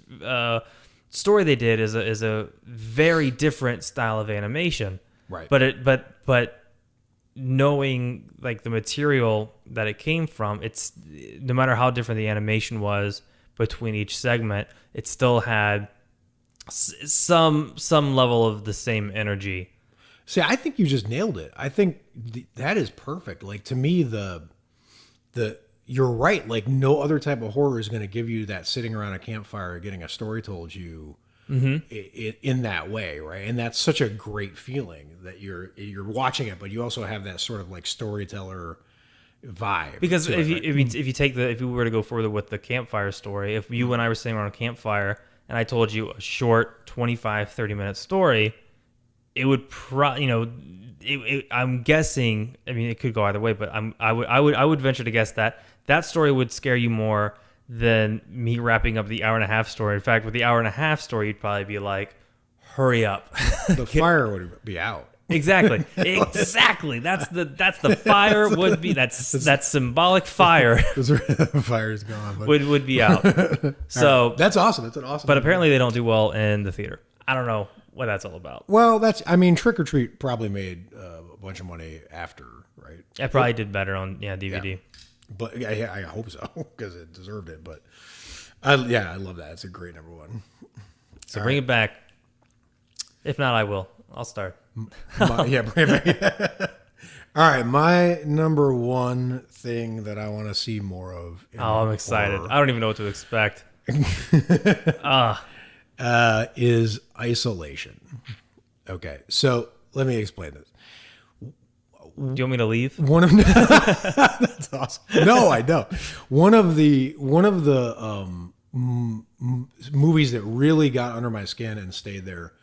story they did is a very different style of animation. Right. But knowing like the material that it came from, it's no matter how different the animation was between each segment, it still had some level of the same energy. See, I think you just nailed it. I think that is perfect. Like to me, you're right. Like no other type of horror is going to give you that sitting around a campfire getting a story told you in that way, right? And that's such a great feeling that you're watching it, but you also have that sort of like storyteller vibe. Because to if it, you right? if we were to go further with the campfire story, if you and I were sitting around a campfire and I told you a short 25, 30-minute story, it would I'm guessing, I mean, it could go either way, but I would venture to guess that story would scare you more than me wrapping up the hour and a half story. In fact, with the hour and a half story, you'd probably be like, hurry up. The fire would be out. Exactly. That's the fire would be, that's symbolic fire The fire's gone. But would be out. So right. That's awesome. That's an awesome. but apparently they don't do well in the theater. I don't know what that's all about. Well, Trick or Treat probably made a bunch of money after, right? It probably did better on DVD. Yeah. But I hope so because it deserved it. But I love that. It's a great number one. So bring it back. If not, I will. I'll start. Bring it back. All right, my number one thing that I want to see more of. I'm excited. I don't even know what to expect. Is isolation. Okay, so let me explain this. Do you want me to leave? That's awesome. No, I don't. One of the movies that really got under my skin and stayed there,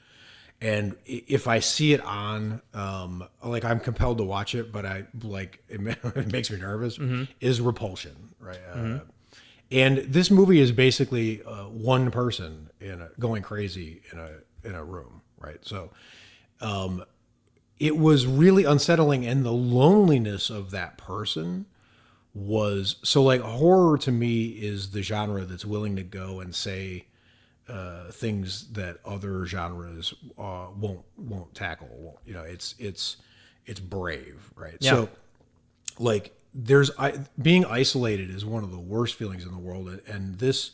and if I see it on, like I'm compelled to watch it, but it makes me nervous. Is Repulsion, right? And this movie is basically one person going crazy in a room, right? So. It was really unsettling, and the loneliness of that person was so. Like, horror to me is the genre that's willing to go and say things that other genres won't tackle. It's brave, right? Yeah. So, like, being isolated is one of the worst feelings in the world, and this,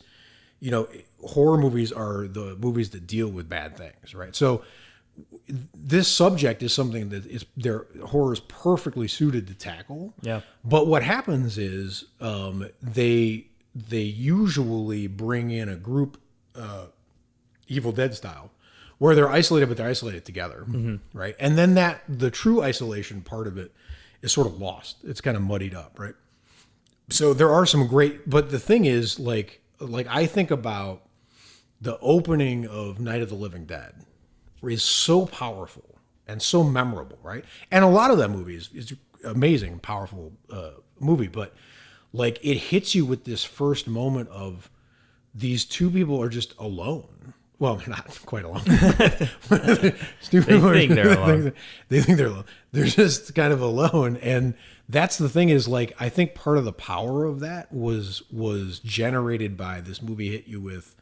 horror movies are the movies that deal with bad things, right? So. This subject is something that horror is perfectly suited to tackle. Yeah. But what happens is they usually bring in a group, Evil Dead style, where they're isolated, but they're isolated together, right? And then the true isolation part of it is sort of lost. It's kind of muddied up, right? So there are some great, but the thing is, like I think about the opening of Night of the Living Dead. Is so powerful and so memorable, right? And a lot of that movie is amazing, powerful movie, but like it hits you with this first moment of these two people are just alone. Well, they're not quite alone. They think they're alone. They think they're alone. They're just kind of alone, and that's the thing is like I think part of the power of that was generated by this movie hit you with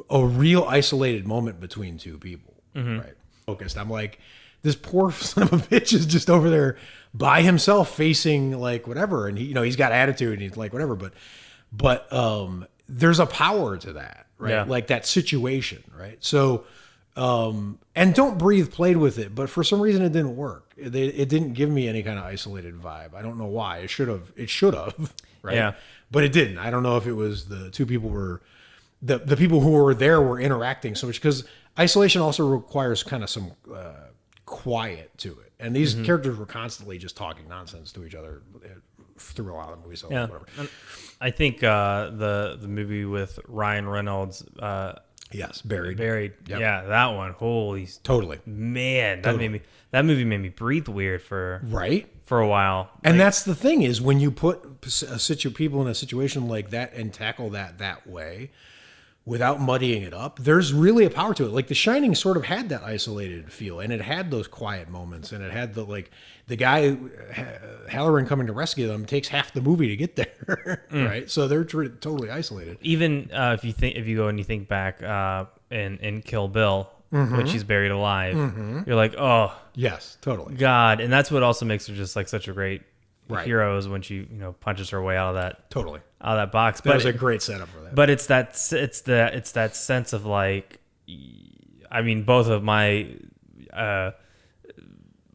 a real isolated moment between two people. Right. Focused. I'm like, this poor son of a bitch is just over there by himself facing like whatever. And he's got attitude and he's like, whatever. But there's a power to that, right? Yeah. Like that situation. Right. So, and Don't Breathe played with it, but for some reason it didn't work. It didn't give me any kind of isolated vibe. I don't know why. It should have, right? Yeah. But it didn't. I don't know if it was the two people were, the people who were there were interacting so much because isolation also requires kind of some quiet to it. And these characters were constantly just talking nonsense to each other through a lot of the movies. So whatever. I think the movie with Ryan Reynolds. Yes, Buried. Yep. Yeah, that one. Holy. Totally. Man, that movie made me breathe weird for a while. And that's the thing is when you put people in a situation like that and tackle that way, without muddying it up, there's really a power to it. Like The Shining sort of had that isolated feel, and it had those quiet moments, and it had the guy Halloran coming to rescue them takes half the movie to get there, right? So they're totally isolated. Even if you go and you think back in Kill Bill, when she's buried alive, you're like, oh yes, totally, God, and that's what also makes her just like such a great hero is when she punches her way out of that out of that box. That was a great setup for that. But it's that sense of like, I mean, both of my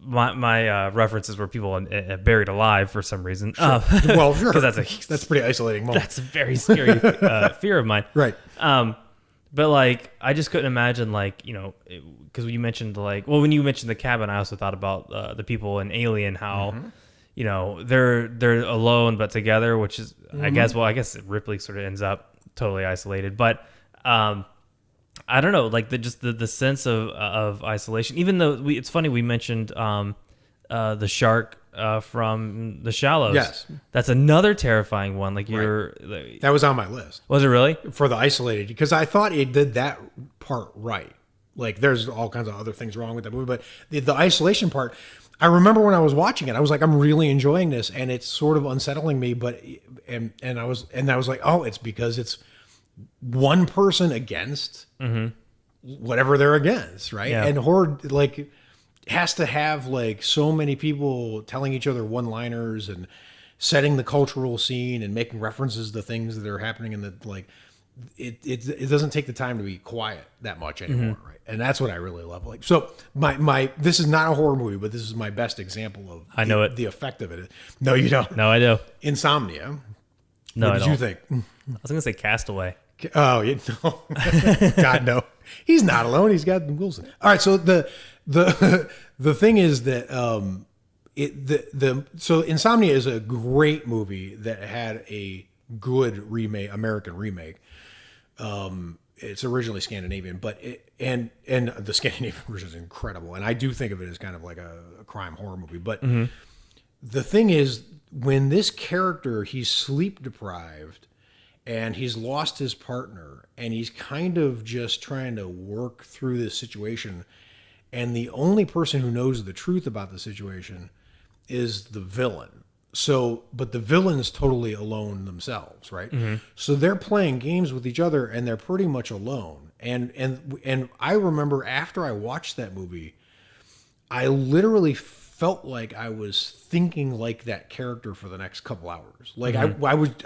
references were people buried alive for some reason. Sure. Well, sure, because that's a pretty isolating moment. That's a very scary fear of mine. Right. But like, I just couldn't imagine like, because you mentioned when you mentioned the cabin, I also thought about the people in Alien, how they're alone but together, which is I guess Ripley sort of ends up totally isolated, but I don't know, like the sense of isolation. Even though it's funny we mentioned the shark from The Shallows. Yes, that's another terrifying one. Like that was on my list. Was it really for the isolated? Because I thought it did that part right. Like there's all kinds of other things wrong with that movie, but the isolation part. I remember when I was watching it, I was like, I'm really enjoying this, and it's sort of unsettling me. But I was like, oh, it's because it's one person against whatever they're against, right? Yeah. And horror like has to have like so many people telling each other one-liners and setting the cultural scene and making references to things that are happening in the like. It doesn't take the time to be quiet that much anymore, right? And that's what I really love. Like, so my this is not a horror movie, but this is my best example of the effect of it. No, you don't. No, I do. Insomnia. No, what did you think? I was gonna say Castaway. Oh, no. God, no. He's not alone. He's got Wilson. All right, so the thing is that so Insomnia is a great movie that had a good American remake. It's originally Scandinavian, but and the Scandinavian version is incredible. And I do think of it as kind of like a crime horror movie. But the thing is, when this character, he's sleep deprived and he's lost his partner and he's kind of just trying to work through this situation. And the only person who knows the truth about the situation is the villain. So, but the villain's totally alone themselves, right? So they're playing games with each other and they're pretty much alone. And I remember after I watched that movie, I literally felt like I was thinking like that character for the next couple hours. Like I would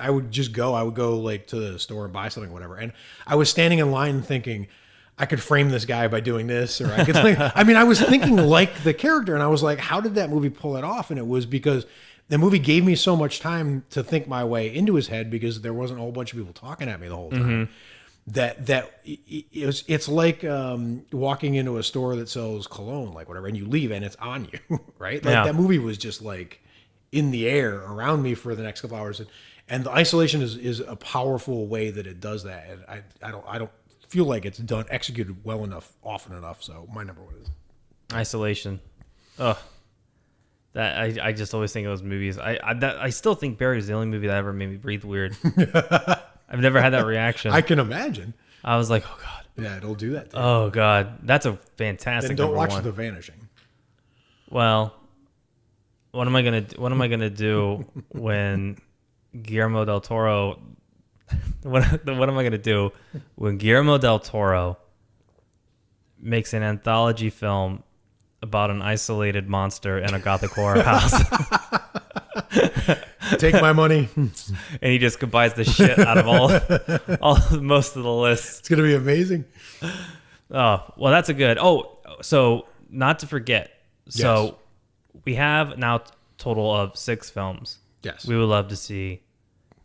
go like to the store and buy something or whatever. And I was standing in line thinking, I could frame this guy by doing this, or I could I was thinking like the character, and I was like, how did that movie pull it off? And it was because the movie gave me so much time to think my way into his head because there wasn't a whole bunch of people talking at me the whole time. It's like walking into a store that sells cologne, like whatever, and you leave and it's on you, right? Like that movie was just like in the air around me for the next couple hours, and the isolation is a powerful way that it does that. And I don't feel like it's executed well enough, often enough. So my number one is Isolation. Ugh. That I just always think of those movies. I still think Barry is the only movie that ever made me breathe weird. I've never had that reaction. I can imagine. I was like, oh God. Yeah, it'll do that. Oh God, that's a fantastic. Then don't watch one. The Vanishing. Well, what am I gonna do when Guillermo del Toro? What am I gonna do when Guillermo del Toro makes an anthology film about an isolated monster in a gothic horror house? Take my money. And he just combines the shit out of all most of the lists. It's gonna be amazing. Oh, well, that's a good. Oh, so not to forget. So we have now total of 6 films. Yes, we would love to see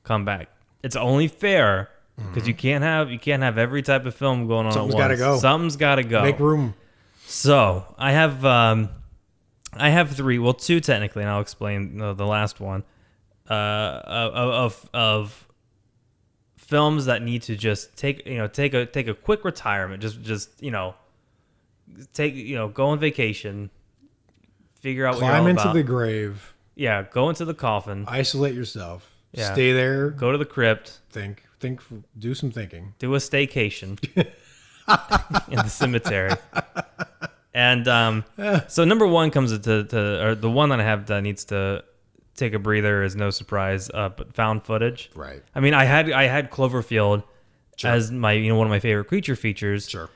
come back. It's only fair because you can't have every type of film going on. Something's got to go. Something's got to go. Make room. So I have 3. Well, 2 technically, and I'll explain the last one. Of films that need to just take a quick retirement, just go on vacation, figure out what you're all Climb into about. the grave. Yeah, go into the coffin. Isolate yourself. Yeah. Stay there. Go to the crypt. Think. Do some thinking. Do a staycation in the cemetery. And so number 1 comes or the one that I have that needs to take a breather is no surprise, but found footage. Right. I mean, I had Cloverfield as my one of my favorite creature features. Sure.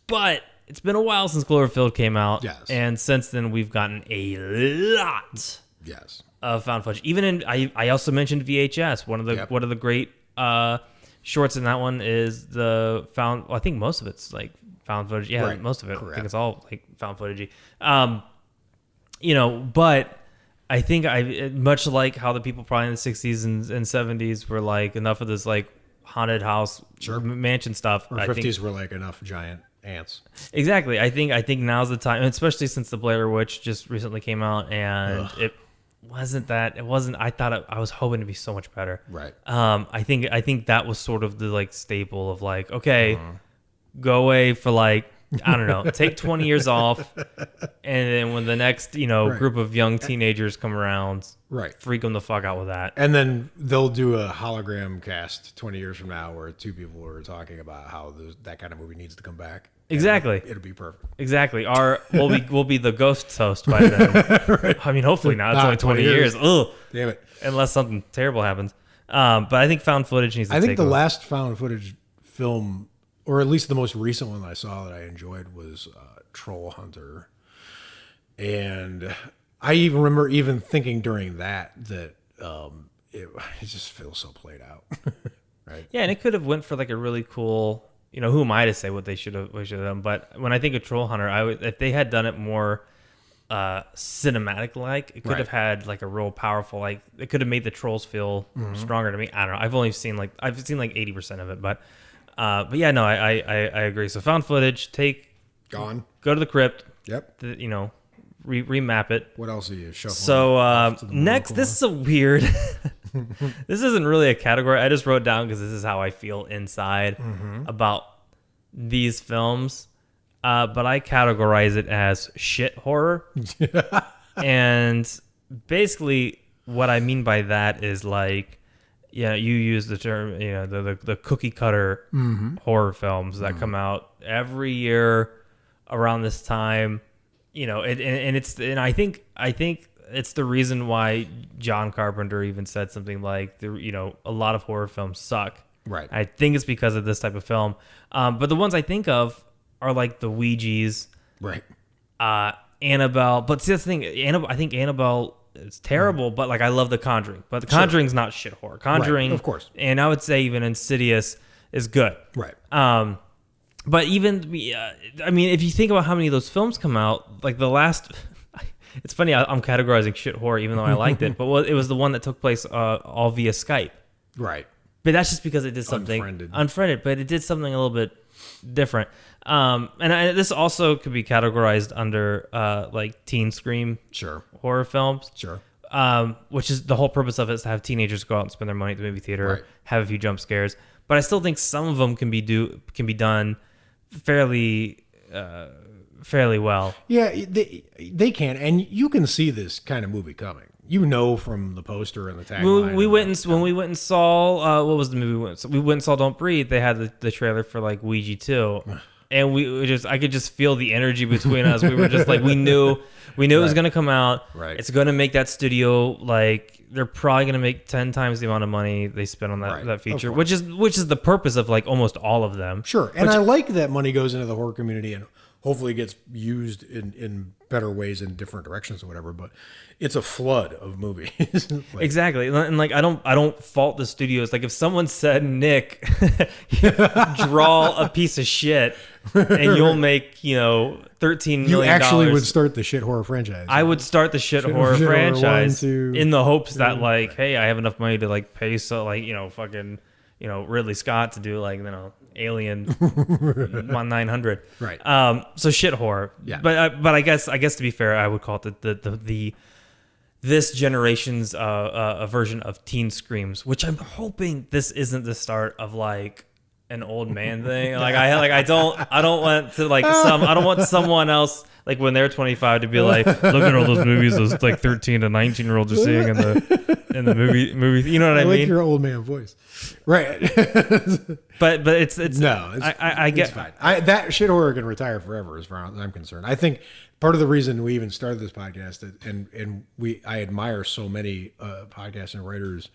But it's been a while since Cloverfield came out. Yes. And since then we've gotten a lot. Yes. Of found footage. Even in I also mentioned VHS. One of the great shorts in that one is the found. Well, I think most of it's like found footage. Yeah, right. Most of it. Correct. I think it's all like found footagey. But I think much like how the people probably in the 60s and 70s were like, enough of this like haunted house, mansion stuff. Or 50s were like enough giant ants. Exactly. I think now's the time, especially since the Blair Witch just recently came out, and it wasn't. I thought I was hoping to be so much better. Right. I think that was sort of the like staple of like, okay, go away for like, I don't know, take 20 years off, and then when the next group of young teenagers come around, freak them the fuck out with that. And then they'll do a hologram cast 20 years from now where two people are talking about how that kind of movie needs to come back. Exactly. It'll be perfect. Exactly. We'll be the ghost host by then. Right. I mean, hopefully not. It's only 20 years. Ugh. Damn it. Unless something terrible happens. But I think found footage needs to take I think the last found footage film, or at least the most recent one I saw that I enjoyed, was Troll Hunter. And I even remember thinking during that it just feels so played out. Right? Yeah, and it could have went for like a really cool, who am I to say what they should have done? But when I think of Troll Hunter, if they had done it more cinematic like, it could have had like a real powerful, like it could have made the trolls feel stronger to me. I don't know. I've seen like 80% of it, but yeah, no, I agree. So found footage, go to the crypt. Yep. Remap it. What else are you shuffling? So next, this is a weird. This isn't really a category. I just wrote down because this is how I feel inside about these films. But I categorize it as shit horror. And basically, what I mean by that is like, you use the term, the cookie cutter horror films that come out every year around this time. And I think it's the reason why John Carpenter even said something like, a lot of horror films suck. Right. I think it's because of this type of film. But the ones I think of are like the Ouija's, right? Annabelle. But see, that's the thing. I think Annabelle is terrible, but like I love The Conjuring. But The Conjuring's not shit horror. Conjuring, of course. And I would say even Insidious is good. Right. But even, I mean, if you think about how many of those films come out, like the last, it's funny, I'm categorizing shit horror even though I liked it, but it was the one that took place all via Skype. Right. But that's just because it did something unfriended, but it did something a little bit different. This also could be categorized under like teen scream horror films. Sure. Which is the whole purpose of it, is to have teenagers go out and spend their money at the movie theater, have a few jump scares. But I still think some of them can be done fairly well. Yeah, they can, and you can see this kind of movie coming. From the poster and the tagline. When we went and saw what was the movie we went? So we went and saw Don't Breathe. They had the trailer for like Ouija 2. And I could just feel the energy between us. We were just like, we knew it was going to come out. Right. It's going to make that studio, like, they're probably going to make 10 times the amount of money they spent on that feature, which is the purpose of like almost all of them. Sure. And I like that money goes into the horror community and hopefully gets used in better ways in different directions or whatever, but it's a flood of movies. Exactly. And like I don't fault the studios. Like if someone said, Nick, draw a piece of shit and you'll make, $13 million. You actually would start the shit horror franchise. I would start the shit horror franchise in the hopes that like, hey, I have enough money to like pay fucking Ridley Scott to do like, Alien 900. Right. So shit horror. Yeah. But I guess to be fair, I would call it this generation's a version of teen screams, which I'm hoping this isn't the start of like an old man thing. I don't want to like I don't want someone else like when they're 25 to be like, look at all those movies those like 13 to 19-year-olds are seeing in the movie. You know what I mean? I like your old man voice. Right. but it's I get fine. That shit horror can retire forever as far as I'm concerned. I think part of the reason we even started this podcast and I admire so many podcasts and writers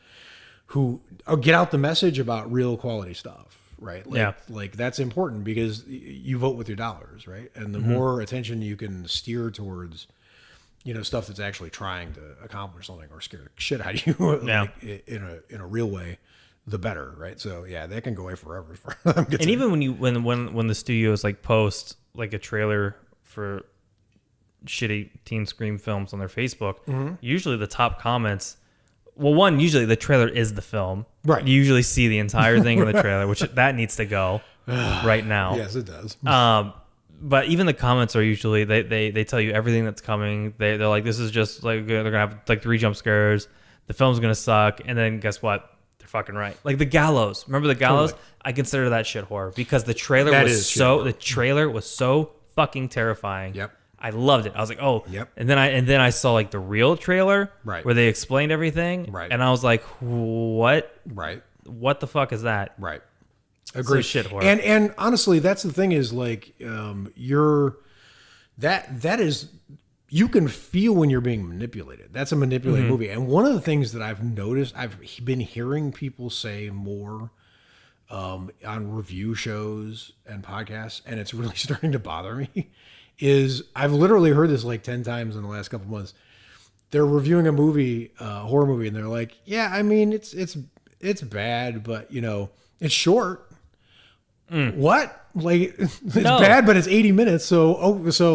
who get out the message about real quality stuff. Right. Like that's important because you vote with your dollars. Right. And the more attention you can steer towards, stuff that's actually trying to accomplish something or scare the shit out of you in a real way, the better. Right. So, yeah, that can go away forever. And even when the studios like post like a trailer for shitty teen scream films on their Facebook, usually the top comments well, one, usually the trailer is the film. Right. You usually see the entire thing in the trailer, which that needs to go right now. Yes, it does. But even the comments are usually they tell you everything that's coming. They're like, this is just like they're gonna have like 3 jump scares. The film's gonna suck, and then guess what? They're fucking right. Like the Gallows. Remember the Gallows? Totally. I consider that shit horror because the trailer the trailer was so fucking terrifying. Yep. I loved it. I was like, oh. Yep. And then I saw like the real trailer, Right. where they explained everything, Right. and I was like, what? Right. What the fuck is that? Right. Agreed. shit horror. And honestly, that's the thing is like that is you can feel when you're being manipulated. That's a manipulated movie. And one of the things that I've noticed, I've been hearing people say more on review shows and podcasts, and it's really starting to bother me, is I've literally heard this like 10 times in the last couple months. They're reviewing a movie, horror movie, and they're like, yeah, I mean, it's bad, but, you know, it's short. What? Like, it's bad, but it's 80 minutes. So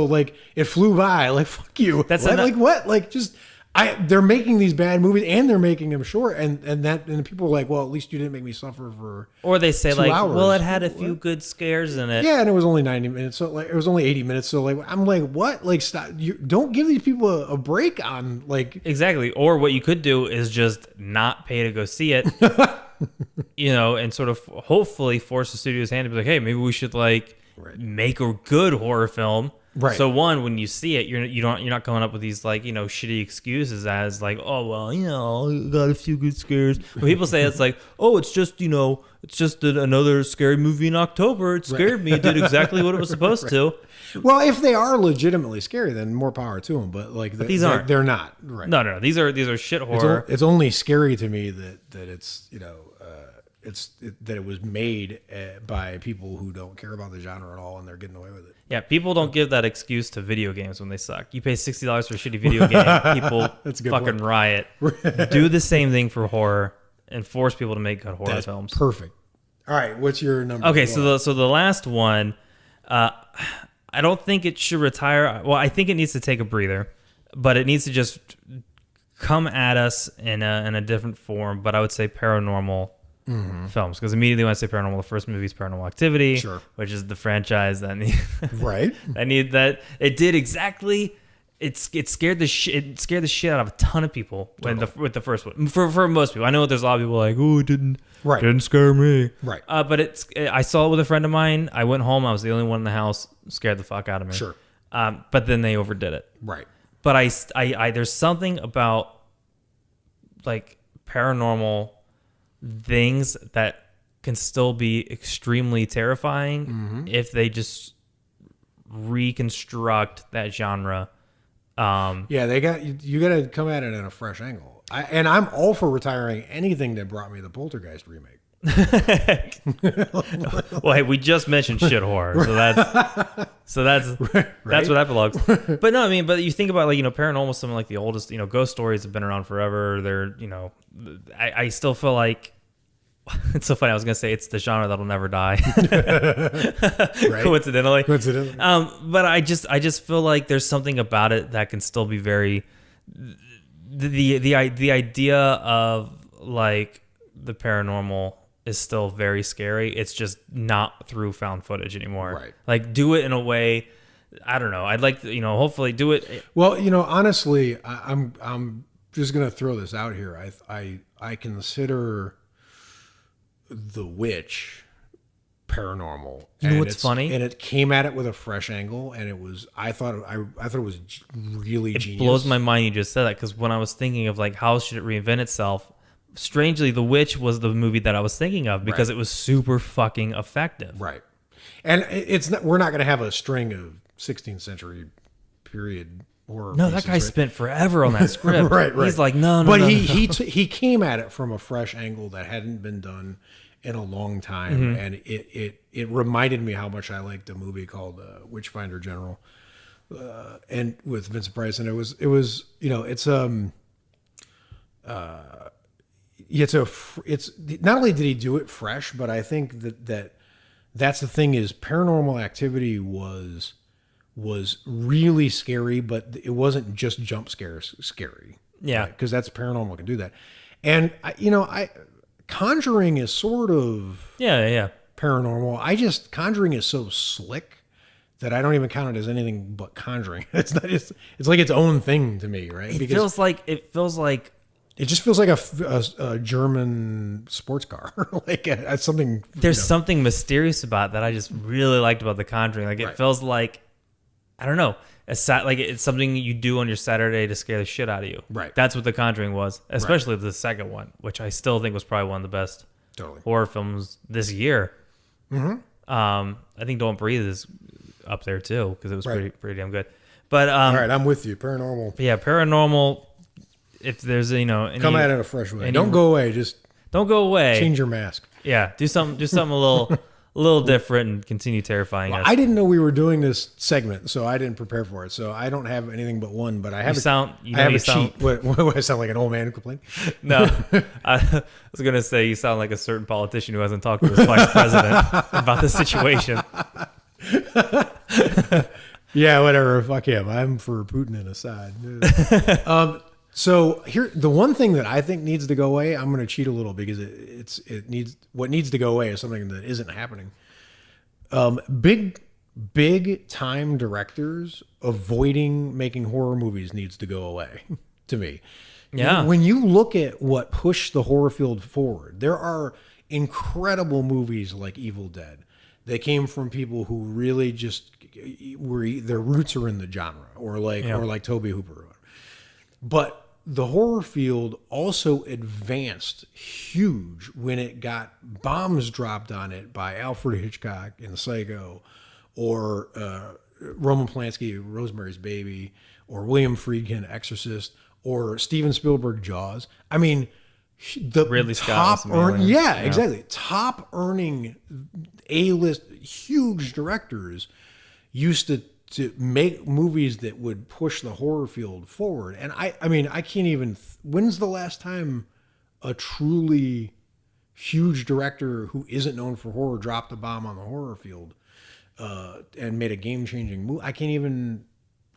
like it flew by. Like, fuck you. That's like what? Like, just they're making these bad movies and they're making them short, and people are like, well, at least you didn't make me suffer for. Or they say 2 like, hours. well, it had a few good scares in it. Yeah, and it was only 90 minutes. So like, it was only 80 minutes. So like, I'm like, what? Like, stop! You don't give these people a break on like. Exactly. Or what you could do is just not pay to go see it. You know, and sort of hopefully force the studio's hand to be like, hey, maybe we should like make a good horror film. Right. So one, when you see it, you're not coming up with these like, you know, shitty excuses as like, oh well, you know, got a few good scares. When people say it's like, oh, it's just, you know, it's just another scary movie in October. It scared me. It did exactly what it was supposed to. Well, if they are legitimately scary, then more power to them. But like, these aren't. They're not. Right. No. These are shit horror. It's only scary to me that it's, you know, that it was made by people who don't care about the genre at all, and they're getting away with it. Yeah, people don't give that excuse to video games when they suck. You pay $60 for a shitty video game, people fucking riot. Do the same thing for horror and force people to make good horror films. Perfect. All right, what's your number? Okay, so the last one, I don't think it should retire. Well, I think it needs to take a breather, but it needs to just come at us in a different form. But I would say paranormal films, because immediately when I say paranormal, the first movie is Paranormal Activity, which is the franchise that it did exactly. It scared the shit out of a ton of people with the first one. For most people, I know there's a lot of people like, oh, it didn't scare me. Right. But I saw it with a friend of mine. I went home. I was the only one in the house. Scared the fuck out of me. Sure. But then they overdid it. Right. But I there's something about like paranormal things that can still be extremely terrifying if they just reconstruct that genre. Yeah, you got to come at it in a fresh angle. I'm all for retiring anything that brought me the Poltergeist remake. Well, hey, we just mentioned shit horror, so that's where that belongs. But no, I mean, but you think about like, you know, paranormal, some of like the oldest, you know, ghost stories have been around forever. They're, you know, I still feel like it's so funny. I was gonna say it's the genre that'll never die. Coincidentally. But I just feel like there's something about it that can still be very the idea of like the paranormal is still very scary. It's just not through found footage anymore. Right. Like, do it in a way. I don't know. I'd like to, you know, hopefully do it. Well, you know, honestly, I'm just gonna throw this out here. I consider The Witch paranormal. You know what's funny? And it came at it with a fresh angle, and it was I thought it was really genius. It blows my mind you just said that, because when I was thinking of like how should it reinvent itself, strangely, The Witch was the movie that I was thinking of because it was super fucking effective. Right. And we're not going to have a string of 16th century period horror. No, that guy spent forever on that script. Right. He's like, no. But he came at it from a fresh angle that hadn't been done in a long time, and it reminded me how much I liked a movie called Witchfinder General, and with Vincent Price, and it was you know it's not only did he do it fresh, but I think that's the thing is Paranormal Activity was really scary, but it wasn't just jump scares scary. Yeah, because that's paranormal can do that. And Conjuring is sort of Yeah. paranormal. Conjuring is so slick that I don't even count it as anything but Conjuring. It's not. It's like its own thing to me, right? It feels like it just feels like a German sports car, like something. There's something mysterious about that I just really liked about The Conjuring. Like it feels like, I don't know, like it's something you do on your Saturday to scare the shit out of you. Right. That's what The Conjuring was, especially the second one, which I still think was probably one of the best horror films this year. Mm-hmm. I think Don't Breathe is up there too because it was pretty damn good. But all right, I'm with you. Paranormal. Yeah, paranormal. If there's come at it a fresh way. Don't go away. Just don't go away. Change your mask. Yeah, do something a little different and continue terrifying us. I didn't know we were doing this segment, so I didn't prepare for it. So I don't have anything but one. But I have a cheat. What I sound like an old man complaining? No, I was gonna say you sound like a certain politician who hasn't talked to his vice president about the situation. Yeah, whatever. Fuck him. I'm for Putin and Assad. So here, the one thing that I think needs to go away, I'm going to cheat a little because what needs to go away is something that isn't happening. Big time directors avoiding making horror movies needs to go away to me. Yeah. When you look at what pushed the horror field forward, there are incredible movies like Evil Dead. They came from people who really just their roots are in the genre, or like Tobe Hooper. But the horror field also advanced huge when it got bombs dropped on it by Alfred Hitchcock in Psycho, or Roman Polanski, Rosemary's Baby, or William Friedkin, Exorcist, or Steven Spielberg, Jaws. I mean, the Ridley top Scott, exactly. Top earning A-list huge directors used to make movies that would push the horror field forward. And I mean, I can't even, when's the last time a truly huge director who isn't known for horror dropped a bomb on the horror field and made a game-changing movie? I can't even,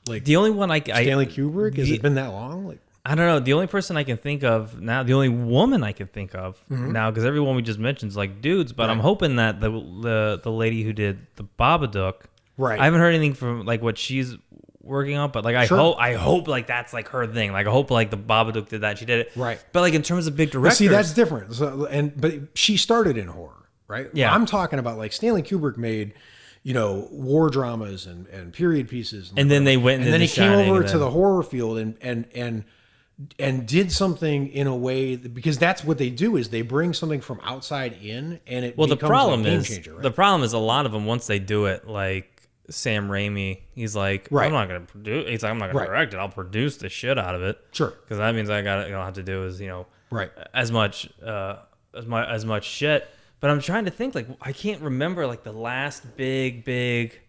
like, the only one Stanley Kubrick? Has it been that long? Like, I don't know. The only person I can think of now, the only woman I can think of now, because everyone we just mentioned is like dudes, but I'm hoping that the lady who did the Babadook, I haven't heard anything from like what she's working on, but like I hope like that's like her thing. Like I hope like the Babadook did that, she did it, right? But like in terms of big directors, see, that's different. So, but she started in horror, right? Yeah, I'm talking about like Stanley Kubrick made, war dramas and period pieces, and then they went, and then he came over to the horror field and did something in a way that, because that's what they do, is they bring something from outside in, and it becomes the problem a game is changer, right? The problem is a lot of them, once they do it, like Sam Raimi, he's like, I'm not going to produce. He's like, I'm not going to direct it. I'll produce the shit out of it. Sure, because that means I don't have to do is as much shit. But I'm trying to think, like, I can't remember like the last big.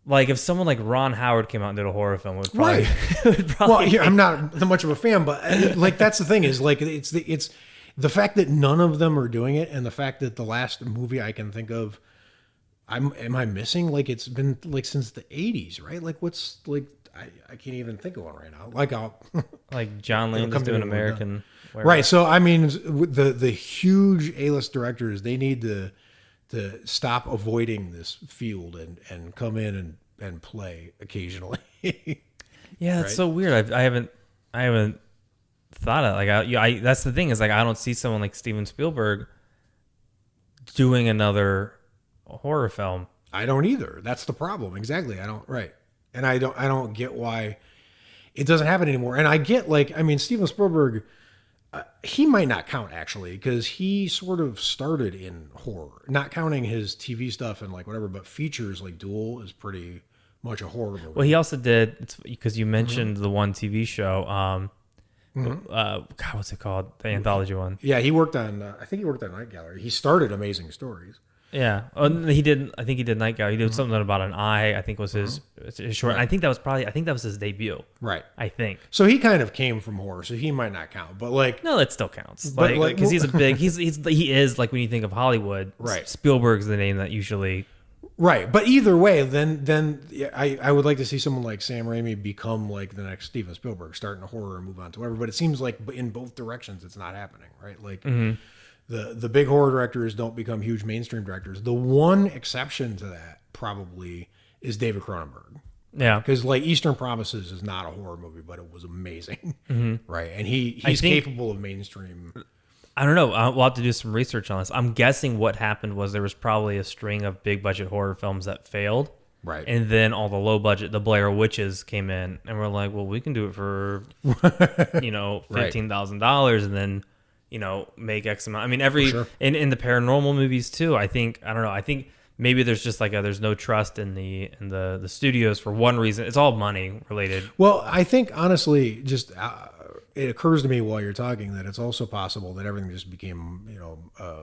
Like if someone like Ron Howard came out and did a horror film, it would probably I'm not that much of a fan, but like that's the thing, is like it's the fact that none of them are doing it, and the fact that the last movie I can think of, am I missing? Like it's been like since the 80s, right? Like what's like I can't even think of one right now. Like like John Landis doing American, right? So I mean, the huge A-list directors, they need to stop avoiding this field and come in and play occasionally. Yeah, it's so weird. I haven't thought of like that's the thing, is like I don't see someone like Steven Spielberg doing another horror film. I don't either. That's the problem. Exactly. I don't. Right. And I don't get why it doesn't happen anymore. And I get, like, I mean, Steven Spielberg, he might not count actually, because he sort of started in horror, not counting his TV stuff and like whatever, but features like Duel is pretty much a horror movie. Well, he also did, it's because you mentioned the one TV show, God, what's it called? The anthology one. Yeah, he worked on, I think he worked on Night Gallery. He started Amazing Stories. Yeah, I think he did Night Gallery. He did something about an eye, I think was his short. Right. I think that was his debut. Right. I think. So he kind of came from horror, so he might not count. But like, no, that still counts. Because he's a big, he is like, when you think of Hollywood, right? Spielberg's the name that usually Right, but either way, then I would like to see someone like Sam Raimi become like the next Steven Spielberg, start in a horror and move on to whatever. But it seems like in both directions, it's not happening, right? Like the big horror directors don't become huge mainstream directors. The one exception to that probably is David Cronenberg. Yeah, because like Eastern Promises is not a horror movie, but it was amazing, right? And he's capable of mainstream. I don't know. We'll have to do some research on this. I'm guessing what happened was there was probably a string of big budget horror films that failed. Right. And then all the low budget, the Blair Witches came in and we're like, well, we can do it for, $15,000 and then, make X amount. I mean, in the paranormal movies too, I think maybe there's just there's no trust in the studios for one reason. It's all money related. Well, I think honestly, just it occurs to me while you're talking that it's also possible that everything just became,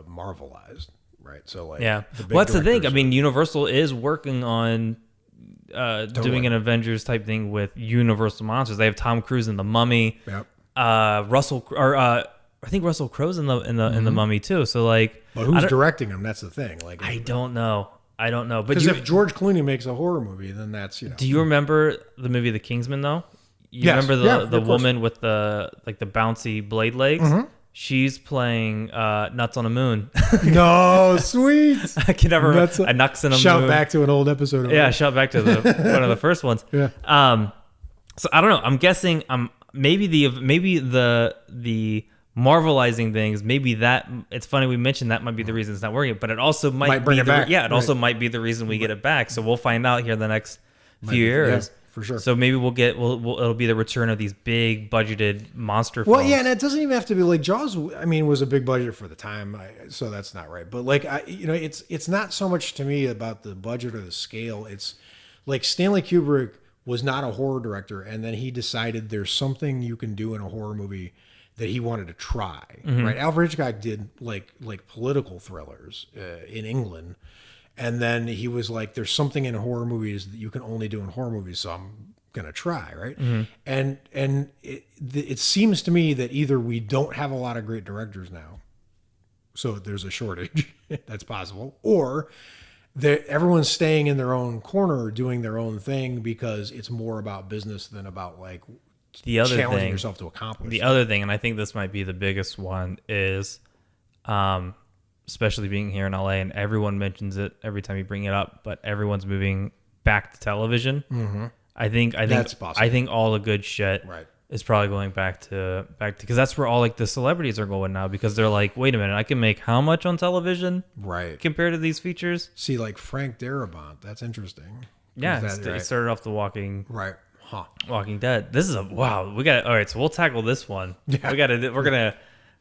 Marvelized, right? So like, yeah. Well, that's the thing. I mean, Universal is working on doing an Avengers type thing with Universal monsters. They have Tom Cruise in The Mummy. Yep. I think Russell Crowe's in the Mummy too. So like, but who's directing them? That's the thing. Like, I don't know. But because if George Clooney makes a horror movie, then that's Do you remember the movie The Kingsman though? Remember the woman with the bouncy blade legs? Mm-hmm. She's playing Nuts on a Moon. No, sweet. I can never remember. A Nux on a Moon. Shout back to an old episode. Shout back to one of the first ones. Yeah. So I don't know. I'm guessing maybe the Marvelizing things. Maybe that it's funny we mentioned that might be the reason it's not working, but it also might bring be it back. also might be the reason we get it back. So we'll find out here the next few years. Yeah. For sure. So maybe it'll be the return of these big budgeted monster films. Well, yeah, and it doesn't even have to be like Jaws. I mean, was a big budget for the time, so that's not right. But like, it's not so much to me about the budget or the scale. It's like Stanley Kubrick was not a horror director, and then he decided there's something you can do in a horror movie that he wanted to try. Right? Alfred Hitchcock did like political thrillers in England. And then he was like, there's something in horror movies that you can only do in horror movies, so I'm going to try, right? And it seems to me that either we don't have a lot of great directors now, so there's a shortage, that's possible, or everyone's staying in their own corner doing their own thing because it's more about business than about like challenging yourself to accomplish. The other thing, and I think this might be the biggest one, is... especially being here in LA, and everyone mentions it every time you bring it up, but everyone's moving back to television. Mm-hmm. I think that's possible. I think all the good shit is probably going back to because that's where all like the celebrities are going now, because they're like, wait a minute, I can make how much on television, right? Compared to these features. See, like Frank Darabont, that's interesting. Yeah, it started off the Walking Walking Dead. This is wow. We got all right. So we'll tackle this one. Yeah.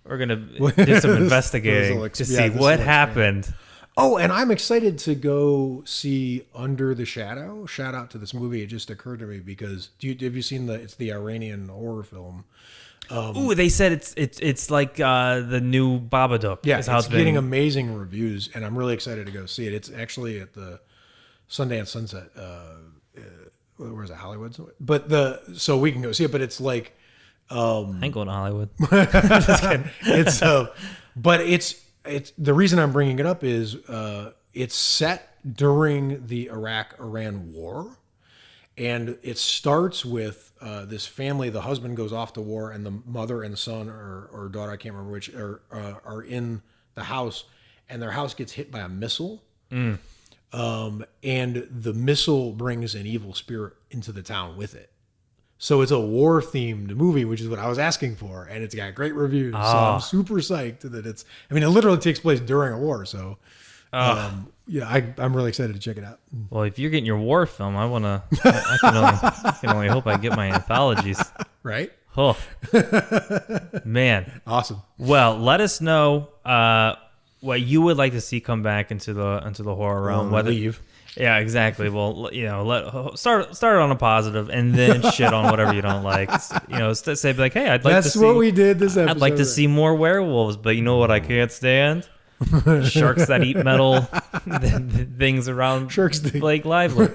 We're gonna do some investigating to see what happened. Oh, and I'm excited to go see Under the Shadow. Shout out to this movie. It just occurred to me because have you seen it's the Iranian horror film? They said it's like the new Babadook. Yeah, it's getting amazing reviews, and I'm really excited to go see it. It's actually at the Sundance Sunset. Where is it? Hollywood? But so we can go see it. But it's like. I ain't going to Hollywood. But it's the reason I'm bringing it up is it's set during the Iraq-Iran war, and it starts with this family. The husband goes off to war, and the mother and son or daughter, I can't remember which, are in the house, and their house gets hit by a missile. And the missile brings an evil spirit into the town with it. So it's a war-themed movie, which is what I was asking for, and it's got great reviews. So I'm super psyched that it literally takes place during a war. So, I'm really excited to check it out. Well, if you're getting your war film, I can only hope I get my anthologies. Right? Oh, man. Awesome. Well, let us know what you would like to see come back into the horror realm. Leave. Yeah, exactly. Well, start on a positive, and then shit on whatever you don't like. Say like, hey, That's what we did this episode. I'd like to see more werewolves, but you know what I can't stand? Sharks that eat metal things around Blake Lively.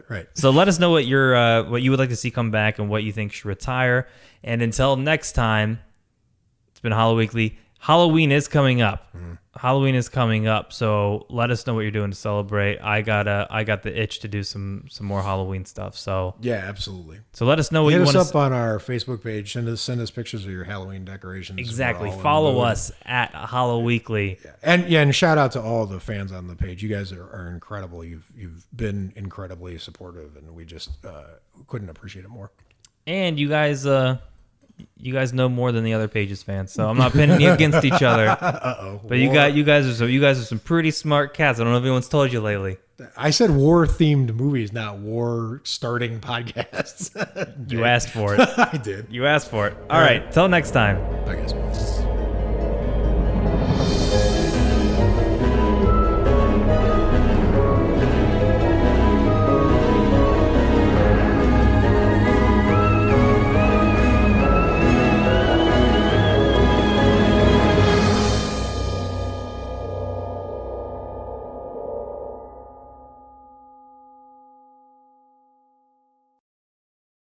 Right. So let us know what you would like to see come back and what you think should retire. And until next time, it's been Halloweekly. Halloween is coming up. Halloween is coming up, so let us know what you're doing to celebrate. I got the itch to do some more Halloween stuff. So Yeah, absolutely. so let us know what Hit you us want up on our Facebook page. Send us pictures of your Halloween decorations. Exactly. We're all in Follow the mood. us at Halloweekly. And shout out to all the fans on the page. You guys are incredible. You've been incredibly supportive, and we just couldn't appreciate it more. And you guys know more than the other pages fans, so I'm not pinning you against each other. But you guys are some pretty smart cats. I don't know if anyone's told you lately. I said war-themed movies, not war-starting podcasts. You asked for it. I did. You asked for it. All right. Till next time. I guess.